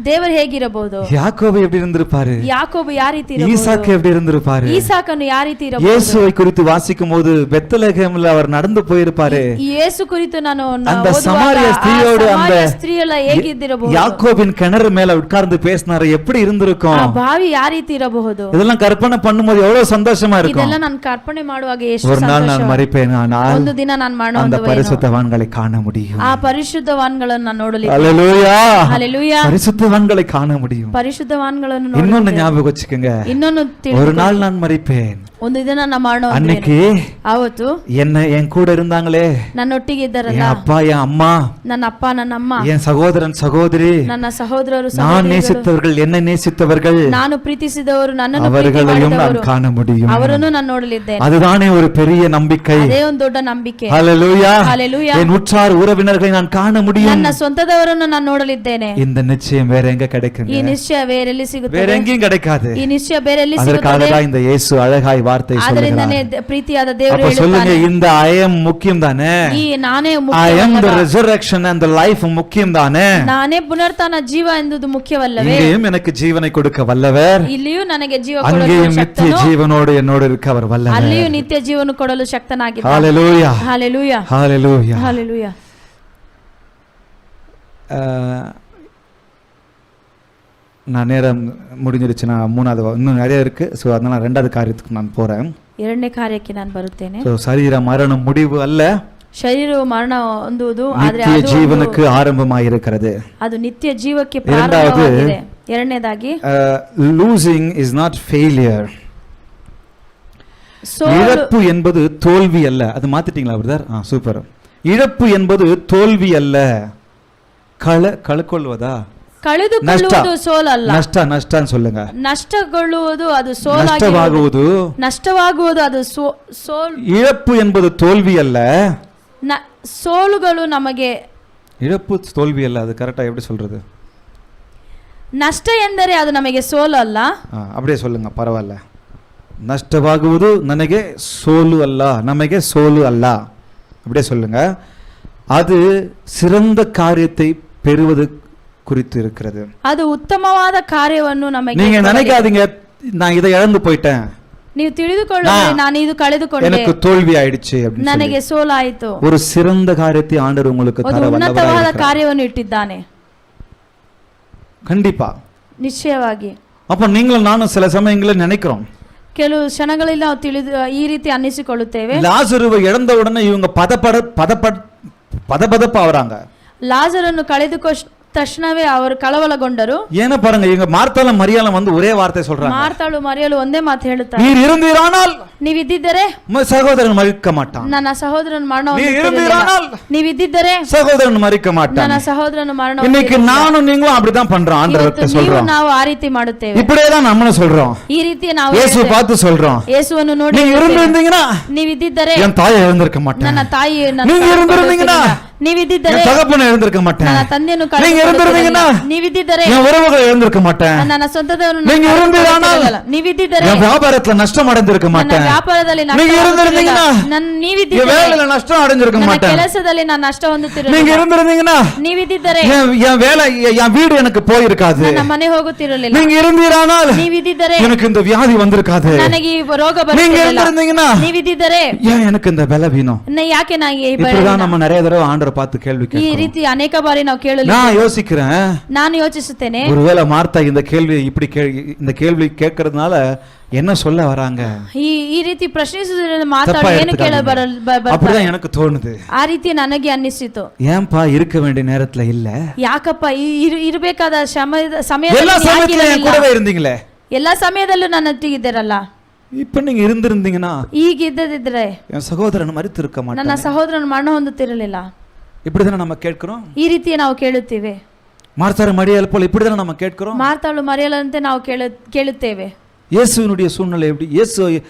ದೇವರು ಹೇಗಿರಬಹುದು, யாக்கோபு எப்படி இருந்திருப்பாரு, ಯಾಕೋಬು ಯಾವ ರೀತಿ ಇರಬಹುದು, ஈசாக்கு எப்படி இருந்திருப்பாரு, ಈಸಾಕನು ಯಾವ ರೀತಿ ಇರಬಹುದು, இயேசுவை குறித்து வாசிக்கும் போது பெத்லகேம்ல அவர் நடந்து போயிருப்பாரு, ಯೇಸು ಕುರಿತು ನಾನು அந்த சமாரிய ஸ்திரியோடு அந்த ಸ್ತ್ರೀಯಲ್ಲ ಹೇಗಿದ್ದಿರಬಹುದು, யாக்கோபின் கிணறு மேல உட்கார்ந்து பேசினாரு, எப்படி இருந்திருக்கும், ಆ ಬಾವಿ ಯಾವ ರೀತಿ ಇರಬಹುದು. இதெல்லாம் கற்பனை பண்ணும்போது எவ்வளவு சந்தோஷமா இருக்கும். ಇದೆಲ್ಲ ನಾನು ಕಲ್ಪನೆ ಮಾಡುವಾಗ ಎಷ್ಟು ஒரு நாள் நான் மரிப்பேன், ஆனால் ಒಂದು ದಿನ ನಾನು ಮರಣ அந்த ಹೊಂದುವೆನು, பரிசுத்தவான்களை காண முடியும். ಆ ಪರಿಶುದ್ಧವಾನ್ಗಳನ್ನು ನಾನು ನೋಡಲಿಕ್ಕೆ. ஹalleluya, ಹಲ್ಲೆಲೂಯಾ. பரிசுத்த பரிசுத்தவான்களை காண முடியும். ಪರಿಶುದ್ಧವಾನ್ಗಳನ್ನು இன்னொன்னு ஞாபகம் வச்சுக்கோங்க, ಇನ್ನೊಂದು ஒரு நாள் நான் மரிப்பேன். ಒಂದು ದಿನ ನಾ ಮಾಡೋ அன்னைக்கு ಅವತ್ತು என் கூட இருந்தாங்களே ನನ್ನೊಟ್ಟಿಗೆ ಇದ್ದಾರಲ್ಲ, என் அப்பா என் அம்மா, ನನ್ನ ಅಪ್ಪ ನನ್ನ ಅಮ್ಮ, என் சகோதரன் சகோதரி, ನನ್ನ ಸಹೋದರರು நான் நேசித்தவர்கள், என்னை நேசித்தவர்கள், ನಾನು ಪ್ರೀತಿಸಿದವರು, ನನ್ನನ್ನು அவர்களையும் நான் காண முடியும். ಅವರನ್ನು ನಾನು ನೋಡಲಿದ್ದೇನೆ. அதுதானே ஒரு பெரிய நம்பிக்கை. ಅದೇ ಒಂದು ದೊಡ್ಡ ನಂಬಿಕೆ. ஹல்லேலூயா. ஹல்லேலூயா. என் உற்றார் உறவினர்களை நான் காண முடியும். ನನ್ನ ಸ್ವಂತದವರನ್ನು ನಾನು ನೋಡಲಿದ್ದೇನೆ. இந்த நிச்சயம் வேற எங்க கிடைக்கும்? ಈ ನಿಶ್ಚಯ ಬೇರೆಲ್ಲಿ ಸಿಗುತ್ತದೆ? வேற எங்கேயும் கிடைக்காது. ಈ ನಿಶ್ಚಯ ಬೇರೆಲ್ಲಿ அதற்காக ಸಿಗುತ್ತದೆ? தான் இந்த இயேசு அழகாய் வார்த்தை சொல்கிறார். ಆದ್ದರಿಂದನೇ ಪ್ರೀತಿಯಾದ ದೇವರು அப்ப சொல்லுங்க, ಹೇಳುತ್ತಾನೆ, இந்த I am முக்கியம் தானே? ಈ ನಾನೇ I am ಮುಖ್ಯವಲ್ಲವಾ? the resurrection and the life முக்கியம் தானே? ನಾನೇ ಪುನರುತ್ಥಾನ ಜೀವ ಎಂಬುದು ಮುಖ್ಯವಲ್ಲವೇ? இங்கேயும் எனக்கு ஜீவனை கொடுக்க வல்லவர், ಇಲ್ಲಿಯೂ ನನಗೆ ಜೀವ ಕೊಡಲು அங்கேயும் நித்திய ಶಕ್ತನು, ஜீவனோடு என்னோடு இருக்க அவர் வல்லவர். ಅಲ್ಲಿಯೂ ನಿತ್ಯ ಜೀವನ ಕೊಡಲು ಶಕ್ತನಾಗಿದ್ದಾನೆ. ஹalleluya. ஹalleluya. ஹalleluya. ஹalleluya. நான் நேரம் முடிஞ்சிருச்சு. நான் மூணாவது இன்னும் நிறைய இருக்கு. ஸோ அதனால ரெண்டாவது காரியத்துக்கு நான் போறேன். ಎರಡನೇ ಕಾರ್ಯಕ್ಕೆ ನಾನು ಬರುತ್ತೇನೆ. ஸோ சரீர மரணம் முடிவு அல்ல, ಶರೀರವು ಮರಣ ಹೊಂದುವುದು, ಆದರೆ நித்திய ಅದು ஜீவனுக்கு ஆரம்பமாயிருக்கிறது. ಅದು ನಿತ್ಯ ಜೀವಕ್ಕೆ இரண்டாவது, ಪ್ರಾರಂಭವಾಗಿದೆ. ಎರಡನೇದಾಗಿ லூசிங் இஸ் நாட் ஃபெயிலியர். ಸೋಲು இழப்பு என்பது தோல்வி அல்ல. அது மாத்திட்டீங்களா பிரதர்? சூப்பர். இழப்பு என்பது தோல்வி அல்ல, ಕಳ್ಕೊಳ್ಳುವುದಾ? ಕಳೆದುಕೊಳ್ಳುವುದು ಸೋಲಲ್ಲ. ನಷ್ಟன்னு சொல்லுங்க. ನಷ್ಟಗೊಳ್ಳುವುದು ಅದು ಸೋಲಾಗಿ, ನಷ್ಟವಾಗುವುದು, ನಷ್ಟವಾಗುವುದು ಅದು ಸೋಲ್. இழப்பு என்பது தோல்வி அல்ல. ಸೋಲುಗಳು ನಮಗೆ, இழப்பு தோல்வி அல்ல, அது கரெக்டா எப்படி சொல்றது? ನಷ್ಟ ಎಂದರೆ ಅದು ನಮಗೆ ಸೋಲು ಅಲ್ಲ. அப்படியே சொல்லுங்க, பரவாயில்ல. ನಷ್ಟವಾಗುವುದು ನನಗೆ ಸೋಲು ಅಲ್ಲ, ನಮಗೆ ಸೋಲು ಅಲ್ಲ, அப்படியே சொல்லுங்க. அது சிறந்த காரியத்தை பெறுவது குறித்து இருக்கிறது. ಅದು ಉತ್ತಮವಾದ ಕಾರ್ಯವನ್ನು ನಮಗೆ. நீங்க நினைக்காதீங்க நான் இதை இழந்து போயிட்டேன், ನೀವು ತಿಳಿದುಕೊಳ್ಳಿ ನಾನು ಇದು ಕಳೆದುಕೊಂಡೆ, எனக்கு தோல்வி ஆயிடுச்சு அப்படின்னு ನನಗೆ ಸೋಲಾಯಿತು. ஒரு சிறந்த காரியத்தை ஆண்டவர் உங்களுக்கு தர வல்லவராக ಉನ್ನತವಾದ ಕಾರ್ಯವನ್ನು ಇಟ್ಟಿದ್ದಾನೆ, கண்டிப்பா, ನಿಶ್ಚಯವಾಗಿ. அப்ப நீங்களும் நானும் சில சமயங்களில் நினைக்கிறோம், ಕೆಲವು ಕ್ಷಣಗಳಲ್ಲಿ ನಾವು ತಿಳಿದು ಈ ರೀತಿ ಅನ್ನಿಸಿಕೊಳ್ಳುತ್ತೇವೆ. லாசருவை இழந்த உடனே இவங்க பதபதப்பாவறாங்க. ಲಾಜರನ್ನು ಕಳೆದುಕೊಂಡ ತಕ್ಷಣವೇ ಅವರು ಕಳವಳಗೊಂಡರು. ஏன்னா பாருங்க, இவங்க மார்த்தாலும் மரியாளும் வந்து ஒரே வார்த்தை சொல்றாங்க. ಮಾರ್ತಾಳು ಮರಿಯಲು ಒಂದೇ ಮಾತು ಹೇಳುತ್ತಾರೆ, நீர் இருந்தீரானால் ನೀವಿದ್ದಿದ್ದರೆ சகோதரன் மறிக்க மாட்டான். ನನ್ನ ಸಹೋದರನ ಮರಣ நீர் இருந்தீரானால் ನೀವಿದ್ದಿದ್ದರೆ சகோதரன் மறிக்க மாட்டான். ನನ್ನ ಸಹೋದರನ ಮರಣ. இன்னைக்கு நானும் நீங்களும் அப்படிதான் பண்றோம். ஆண்டவர்கிட்ட சொல்றோம், ನಾವು ಆ ರೀತಿ ಮಾಡುತ್ತೇವೆ. இப்படியே தான் நம்மளும் சொல்றோம். ಈ ರೀತಿ ನಾವು இயேசு பார்த்து சொல்றோம், ಯೇಸುವನ್ನು ನೋಡಿ, நீங்க இருந்திருந்தீங்கன்னா ನೀವಿದ್ದಿದ್ದರೆ என் தாயை எழுந்திருக்க மாட்டேன். ನನ್ನ ತಾಯಿ, நீங்க இருந்திருந்தீங்கன்னா ನೀವಿದ್ದಿದ್ದರೆ என் தகப்பனை எழுந்திருக்க மாட்டேன். ನನ್ನ ತಂದೆಯನ್ನು நீங்க இருந்திருந்தீங்கன்னா ನೀವಿದ್ದಿದ್ದರೆ என் உறவுகளை எழுந்திருக்க மாட்டேன். ನನ್ನ ಸ್ವಂತದವರನ್ನು நீங்க இருந்திரானால் ನೀವಿದ್ದಿದ್ದರೆ என் வியாபாரத்துல நஷ்டம் அடைந்திருக்க ನನ್ನ மாட்டேன். ವ್ಯಾಪಾರದಲ್ಲಿ நீங்க இருந்திருந்தீங்கன்னா ನನ್ನ என் ನೀವಿದ್ದಿದ್ದರೆ வேலையில நஷ்டம் அடைஞ்சிருக்க ನನ್ನ மாட்டேன். ಕೆಲಸದಲ್ಲಿ ನಾನು ನಷ್ಟ ಹೊಂದುತ್ತಿರಲಿಲ್ಲ. நீங்க இருந்திருந்தீங்கன்னா ನೀವಿದ್ದಿದ್ದರೆ என் வேலை, என் வீடு எனக்கு போயிருக்காது. ನನ್ನ ಮನೆ ಹೋಗುತ್ತಿರಲಿಲ್ಲ. நீங்க இருந்தீரானால் ನೀವಿದ್ದಿದ್ದರೆ எனக்கு இந்த வியாதி வந்திருக்காது. ನನಗೆ ಈ ರೋಗ நீங்க ಬರುತ್ತಿರಲಿಲ್ಲ. இருந்திருந்தீங்கன்னா ನೀವಿದ್ದಿದ್ದರೆ ஏன் எனக்கு இந்த பலவீனம்? ಯಾಕೆ ನನಗೆ ಈ இப்படிதான் நம்ம நிறைய தடவை ஆண்டவரை பார்த்து கேள்வி ಈ கேட்கிறோம். ರೀತಿ ಅನೇಕ ಬಾರಿ ನಾವು ಕೇಳಲು நான் யோசிக்கிறேன், ನಾನು ಯೋಚಿಸುತ್ತೇನೆ, ஒருவேளை மார்த்தா இந்த கேள்வி கேட்கறதுனால என்ன சொல்ல வராங்க? ಈ ರೀತಿ ಪ್ರಶ್ನಿಸುವುದರಿಂದ ಮಾತಾಡ ಏನು ಕೇಳ அப்படிதான் எனக்கு தோணுது. ಆ ರೀತಿ ನನಗೆ ಅನ್ನಿಸಿತು. ஏன்பா இருக்க வேண்டிய நேரத்துல இல்ல? ಯಾಕಪ್ಪ ಇರಬೇಕಾದ எல்லா ಸಮಯದಲ್ಲಿ சமயத்துல என் கூடவே இருந்தீங்களே, ಎಲ್ಲಾ ಸಮಯದಲ್ಲೂ ನನ್ನೊಟ್ಟಿಗಿದ್ದೀರಲ್ಲ, இப்ப நீங்க இருந்திருந்தீங்கன்னா ಈಗ ಇದ್ದದಿದ್ರೆ என் சகோதரன் மரித்திருக்க ನನ್ನ மாட்டான். ಸಹೋದರನ ಮರಣ ಹೊಂದುತ್ತಿರಲಿಲ್ಲ. இப்படிதானே நம்ம கேட்கிறோம். ಈ ರೀತಿ ನಾವು ಕೇಳುತ್ತೇವೆ. மார்த்தாரு மரியாள் போல இப்படிதானே நம்ம கேட்கிறோம். ಮಾರ್ತಾಳು ಮರೆಯಲಂತೆ ನಾವು ಕೇಳುತ್ತೇವೆ. இயேசுவினுடைய சூழ்நிலை எப்படி? இயேசு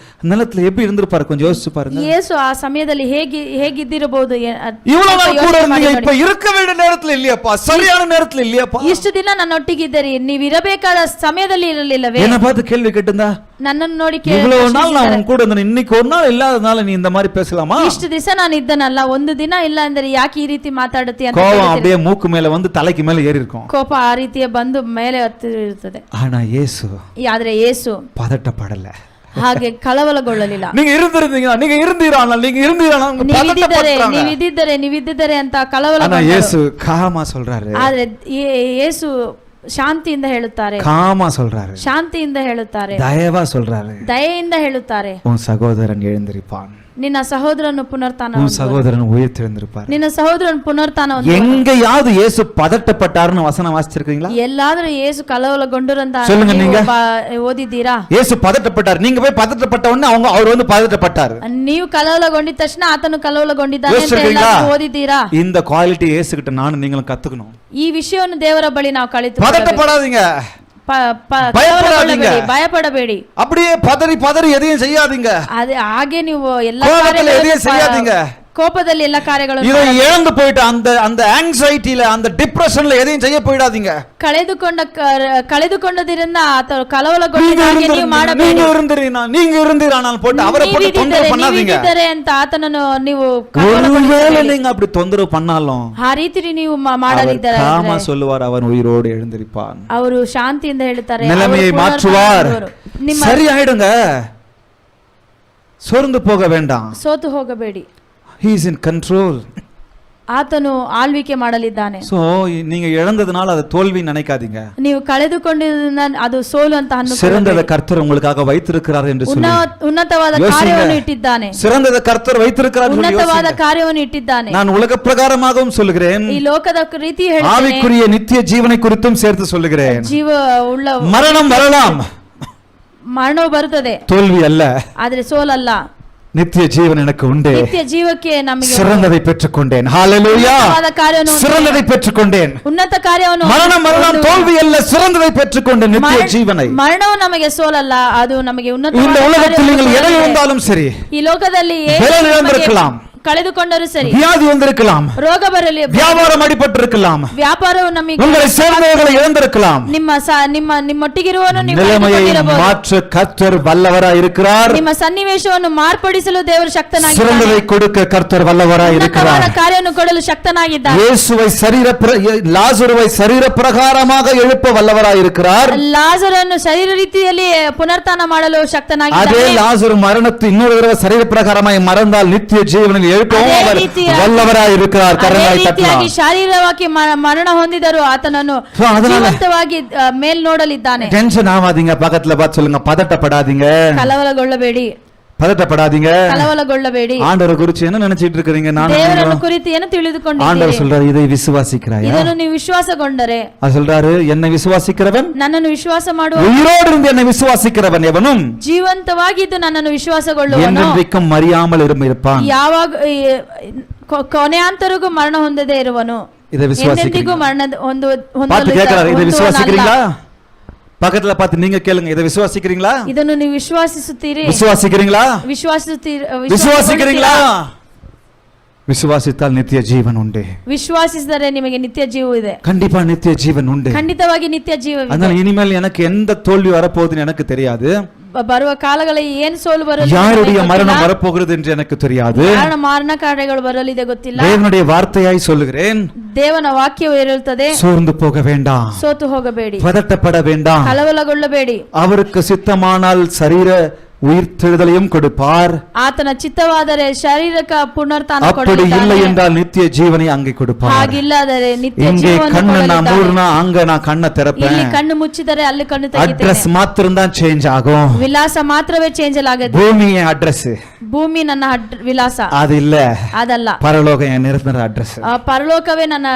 நிலத்துல எப்படி இருந்திருப்பாரு? கொஞ்சம் யோசிச்சு பாருங்க. ಯೇಸು ಆ ಸಮಯದಲ್ಲಿ ಹೇಗಿದ್ದಿರಬಹುದು? இவ்வளவு நாள் கூட இருந்தீங்க, இப்ப இருக்க வேண்டிய நேரத்துல இல்லையாப்பா, சரியான நேரத்துல இல்லையாப்பா. ಇಷ್ಟು ದಿನ ನನ್ನೊಟ್ಟಿಗಿದ್ದೀರಿ, ನೀವು ಇರಬೇಕಾದ ಸಮಯದಲ್ಲಿ ಇರಲಿಲ್ಲವೇ? என்ன பார்த்து கேள்வி கேட்டுந்தா, ನನ್ನನ್ನು ನೋಡಿ இவ்வளவு நாள் நான் உன் கூட இருந்தேன், இன்னைக்கு ஒரு நாள் இல்லாதனால நீ இந்த மாதிரி பேசலாமா? ಇಷ್ಟು ದಿವಸ ನಾನು ಇದ್ದನಲ್ಲ, ಒಂದು ದಿನ ಇಲ್ಲ ಅಂದ್ರೆ ಯಾಕೆ ಈ ರೀತಿ ಮಾತಾಡುತ್ತೀಯ ಅಂತ கோபம் அப்படியே மூக்கு மேல வந்து தலைக்கு மேல ஏறி இருக்கும். ಕೋಪ ಆ ರೀತಿಯ ಬಂದು ಮೇಲೆ ಹತ್ತಿರುತ್ತದೆ. ஆனா இயேசு ಆದ್ರೆ ಯೇಸು பதட்டப்படல, ಹಾಗೆ ಕಳವಳಗೊಳ್ಳಲಿಲ್ಲ. நீங்க இருந்திருந்தீங்கன்னா, நீங்க இருந்தீரானால் ನೀವಿದ್ದಿದ್ದರೆ ಅಂತ ಕಳವಳ. ஆனா இயேசு காமா சொல்றாரு. ಆದ್ರೆ ಯೇಸು ಶಾಂತಿಯಿಂದ ಹೇಳುತ್ತಾರೆ, காமா சொல்றாரு, ಶಾಂತಿಯಿಂದ ಹೇಳುತ್ತಾರೆ, தயவா சொல்றாரு, ದಯೆಯಿಂದ ಹೇಳುತ್ತಾರೆ, உன் சகோதரன் எழுந்திருப்பான். ನಿನ್ನ ಸಹೋದರನು ಪುನರುತ್ಥಾನ உன் சகோதரன் உயிர்த்தெழுந்திருப்பார். ನಿನ್ನ ಸಹೋದರನು ಪುನರುತ್ಥಾನ எங்கேயாவது இயேசு பதட்டப்பட்டாருன்னு வசனம் வாசிச்சிருக்கீங்களா? ಎಲ್ಲಾದ್ರೂ ಯೇಸು ಕಲವರಗೊಂಡರಂತ சொல்லுங்க நீங்க. ಓದಿದ್ದೀರಾ? இயேசு பதட்டப்பட்டார். நீங்க போய் பதட்டப்பட்ட உடனே அவர் வந்து பதட்டப்பட்டார். ನೀವು ಕಲವರಗೊಂಡಿದ ತಕ್ಷಣ ಆತನು ಕಲವರಗೊಂಡಿದ್ದಾನೆ ಅಂತ ಎಲ್ಲಾದ್ರೂ ಓದಿದ್ದೀರಾ? இந்த குவாலிட்டி இயேசு கிட்ட நானும் நீங்களும் கத்துக்கணும். ಈ ವಿಷಯವನ್ನು ದೇವರ ಬಳಿ ನಾವು ಕಲಿತು பதட்டப்படாதீங்க, ಭಯಪಡಬೇಡಿ, அப்படியே பதறி பதறி எதையும் செய்யாதீங்க, ಅದೇ ಹಾಗೆ ನೀವು ಎಲ್ಲ எதையும் செய்யாதீங்க, ಕೋಪದಲ್ಲಿ ಎಲ್ಲ ಕಾರ್ಯಗಳನ್ನು இதை இழந்து போயிட்டு அந்த ஆங்ஸைட்டில அந்த டிப்ரெஷன்ல எதையும் செய்ய போயிடாதீங்க. ಕಳೆದುಕೊಂಡದ್ರಿಂದ ಅಥವಾ ಕಲವರಗೊಂಡ ಹಾಗೆ ನೀವು ಮಾಡಬೇಡಿ. நீங்க இருந்தீரானால் போட்டு அவரை போட்டு தொந்தரவு பண்ணாதீங்க ಅಂತ ಆತನನ್ನು ನೀವು ஒருவேளை நீங்க அப்படி தொந்தரவு பண்ணாலும் ಆ ರೀತಿ ನೀವು ಮಾಡಲಿದ್ದಾರೆ காமா சொல்லுவார், அவன் உயிரோடு எழுந்திருப்பான். ಅವರು ಶಾಂತಿಯಿಂದ ಹೇಳ್ತಾರೆ, நிலைமையை மாற்றுவார், சரி ஆயிடுங்க, சோர்ந்து போக வேண்டாம், ಸೋತು ಹೋಗಬೇಡಿ. he is in control. ಆತನು ಆಳ್ವಿಕೆ ಮಾಡಲಿದ್ದಾನೆ. ಸೋ நீங்க இழந்ததனால அது தோல்வி நினைக்காதீங்க. ನೀವು ಕಳೆದುಕೊಂಡಿದ್ದನ್ನ ಅದು ಸೋಲು ಅಂತ ಅನ್ನುಕೊಳ್ಳಬೇಡಿ. சிறந்ததை கர்த்தர் உங்களுக்காக வைத்திருக்கிறார் என்று சொல்லி ಉನ್ನತವಾದ ಕಾರ್ಯವನ್ನು ಇಟ್ಟಿದ್ದಾನೆ. சிறந்ததை கர்த்தர் வைத்திருக்கிறார் என்று சொல்லி ಉನ್ನತವಾದ ಕಾರ್ಯವನ್ನು ಇಟ್ಟಿದ್ದಾನೆ. நான் உலக பிரகாரமாகவும் சொல்கிறேன், ಈ ಲೋಕದ ರೀತಿ ಹೇಳ್ತೇನೆ, ஆவிக்குரிய நித்திய ஜீவனை குறித்தும் சேர்த்து சொல்கிறேன். ಜೀವ ಉಳ್ಳ மரணம் வரலாம், ಮರಣವು ಬರುತ್ತದೆ, தோல்வி அல்ல, ಆದರೆ ಸೋಲಲ್ಲ. நித்திய ஜீவன் எனக்கு உண்டு, ನಿತ್ಯ ಜೀವಕ್ಕೆ ನಮಗೆ சிறந்ததை பெற்றுக்கொண்டேன். ஹalleluya, சிறந்ததை பெற்றுக்கொண்டேன். ಉನ್ನತ ಕಾರ್ಯವನ್ನು மரணம் வரலாம், தோல்வி அல்ல, சிறந்ததை பெற்றுக்கொண்டேன் நித்திய ஜீவனை. ಮರಣವು ನಮಗೆ ಸೋಲಲ್ಲ, ಅದು ನಮಗೆ ಉನ್ನತ. இந்த உலகத்தில் நீங்கள் எதை இருந்தாலும் சரி, ಈ ಲೋಕದಲ್ಲಿ பலன் இழந்திருக்கலாம், ಕಳೆದುಕೊಂಡರೂ ಸರಿ, வியாதி வந்திருக்கலாம், ರೋಗ ಬರಲಿ, வியாபாரம் அடிபட்டிருக்கலாம், ವ್ಯಾಪಾರವು ನಮಗೆ உங்களை சேர்ந்தவர்களை இழந்திருக்கலாம், ನಿಮ್ಮೊಟ್ಟಿಗಿರುವವನು நிலைமையை மாற்ற கர்த்தர் வல்லவராய் இருக்கிறார். ನಿಮ್ಮ ಸನ್ನಿವೇಶವನ್ನು ಮಾರ್ಪಡಿಸಲು ದೇವರು ಶಕ್ತನಾಗಿದ್ದಾನೆ. சிறந்ததை கொடுக்க கர்த்தர் வல்லவராய் இருக்கிறார். ಕಾರ್ಯವನ್ನು ಕೊಡಲು ಶಕ್ತನಾಗಿದ್ದಾನೆ. இயேசுவை லாசருவை சரீர பிரகாரமாக எழுப்ப வல்லவராய் இருக்கிறார். ಲಾಜರನ್ನು ಶರೀರ ರೀತಿಯಲ್ಲಿ ಪುನರುತ್ಥಾನ ಮಾಡಲು ಶಕ್ತನಾಗಿದ್ದಾನೆ. அதே லாசரு மரணத்தை இன்னொரு தடவை சரீர பிரகாரமாய் மறந்தால் நித்திய ஜீவனில் எழுப்பவும் அவர் வல்லவராய் இருக்கிறார். கரங்களை தட்டலாம். ಶಾರೀರವಾಗಿ ಮರಣ ಹೊಂದಿದರು ಆತನನ್ನು ಜೀವಂತವಾಗಿ ಮೇಲ್ ನೋಡಲಿದ್ದಾನೆ. ಟೆನ್ಷನ್ ஆகாதீங்க, பக்கத்துல பார்த்து சொல்லுங்க, பதட்டப்படாதீங்க, ಕಲವರಗೊಳ್ಳಬೇಡಿ, பதட்டப்படாதீங்க, ಕಲವರಗೊಳ್ಳಬೇಡಿ. ஆண்டவரை குறித்து என்ன நினைச்சிட்டு இருக்கீங்க? ದೇವರನ್ನು ಕುರಿತು ಏನು ತಿಳಿದುಕೊಂಡಿದ್ದೀರಿ? ஆண்டவர் சொல்றாரு, இதை விசுவாசிக்கிறாயா? ಇದನ್ನು ನೀವು ವಿಶ್ವಾಸಗೊಂಡರೆ, அவர் சொல்றாரு, என்னை விசுவாசிக்கிறவன், ನನ್ನನ್ನು ವಿಶ್ವಾಸ ಮಾಡುವ, உயிரோடு இருந்து என்னை விசுவாசிக்கிறவன் எவனும் ಜೀವಂತವಾಗಿದ್ದು ನನ್ನನ್ನು ವಿಶ್ವಾಸಗೊಳ್ಳುವವನು என்றென்றைக்கும் மறியாமல் இருப்பான். ಯಾವಾಗ ಕೊನೆಯಾಂತರಿಗೂ ಮರಣ ಹೊಂದದೇ ಇರುವನು. இதை ಎಂದೆಂದಿಗೂ ಮರಣ பார்த்து கேட்கிறாரு, இதை விசுவாசிக்கிறீங்களா? பக்கத்துல பார்த்து நீங்க கேளுங்க, இதை விசுவாசிக்கிறீங்களா? ಇದನ್ನು ನೀವು ವಿಶ್ವಾಸಿಸುತ್ತೀರಿ? விசுவாசிக்கிறீங்களா? ವಿಶ್ವಾಸಿಸುತ್ತೀರಾ? விசுவாசித்தால் நித்திய ஜீவன் உண்டு. ವಿಶ್ವಾಸಿಸಿದರೆ ನಿಮಗೆ ನಿತ್ಯ ಜೀವ ಇದೆ. கண்டிப்பா நித்திய ஜீவன் உண்டு. ಖಂಡಿತವಾಗಿ ನಿತ್ಯ ಜೀವವಿದೆ. அதனால இனிமேல் எனக்கு எந்த தோல்வி வரப்போகுதுன்னு எனக்கு தெரியாது. ಬರುವ ಕಾಲಗಳಲ್ಲಿ ಏನು ಸೋಲು ಬರಲಿದೆ, யாருடைய மரணம் வரப்போகிறது என்று எனக்கு தெரியாது. ಯಾರ ಮರಣ ಕಾರ್ಯಗಳು ಬರಲಿದೆ ಗೊತ್ತಿಲ್ಲ. தேவனுடைய வார்த்தையாய் சொல்லுகிறேன், ದೇವನ ವಾಕ್ಯವು ಹೇಳುತ್ತದೆ, சோர்ந்து போக வேண்டாம், ಸೋತು ಹೋಗಬೇಡಿ, பதட்டப்பட வேண்டாம், ಕಲವರಗೊಳ್ಳಬೇಡಿ. அவருக்கு சித்தமானால் சரீர உயிர்த்தெழுதலையும் கொடுப்பார். ಆತನ ಚಿತ್ತವಾದರೆ ಶಾರೀರಿಕ ಪುನರುತ್ಥಾನ அப்படி இல்லை என்றால் நித்திய ஜீவனை அங்கே கொடுப்பார். ಹಾಗಿಲ್ಲದರೆ ನಿತ್ಯ இங்கே கண்ணு நான் மூடுனா அங்க நான் கண்ணை திறப்பேன். ಇಲ್ಲಿ ಕಣ್ಣು ಮುಚ್ಚಿದರೆ ಅಲ್ಲಿ ಕಣ್ಣು ತೆಗಿತೇನೆ. அட்ரஸ் மாத்திரம் தான் சேஞ்ச் ஆகும். ವಿಳಾಸ ಮಾತ್ರವೇ ಚೇಂಜ್ ಆಗುತ್ತೆ. பூமியே அட்ரஸ், ಭೂಮಿ ನನ್ನ ವಿಳಾಸ அது இல்ல, ಅದಲ್ಲ. பரலோகம் என் நிரந்தர அட்ரஸ். ಪರಲೋಕವೇ ನನ್ನ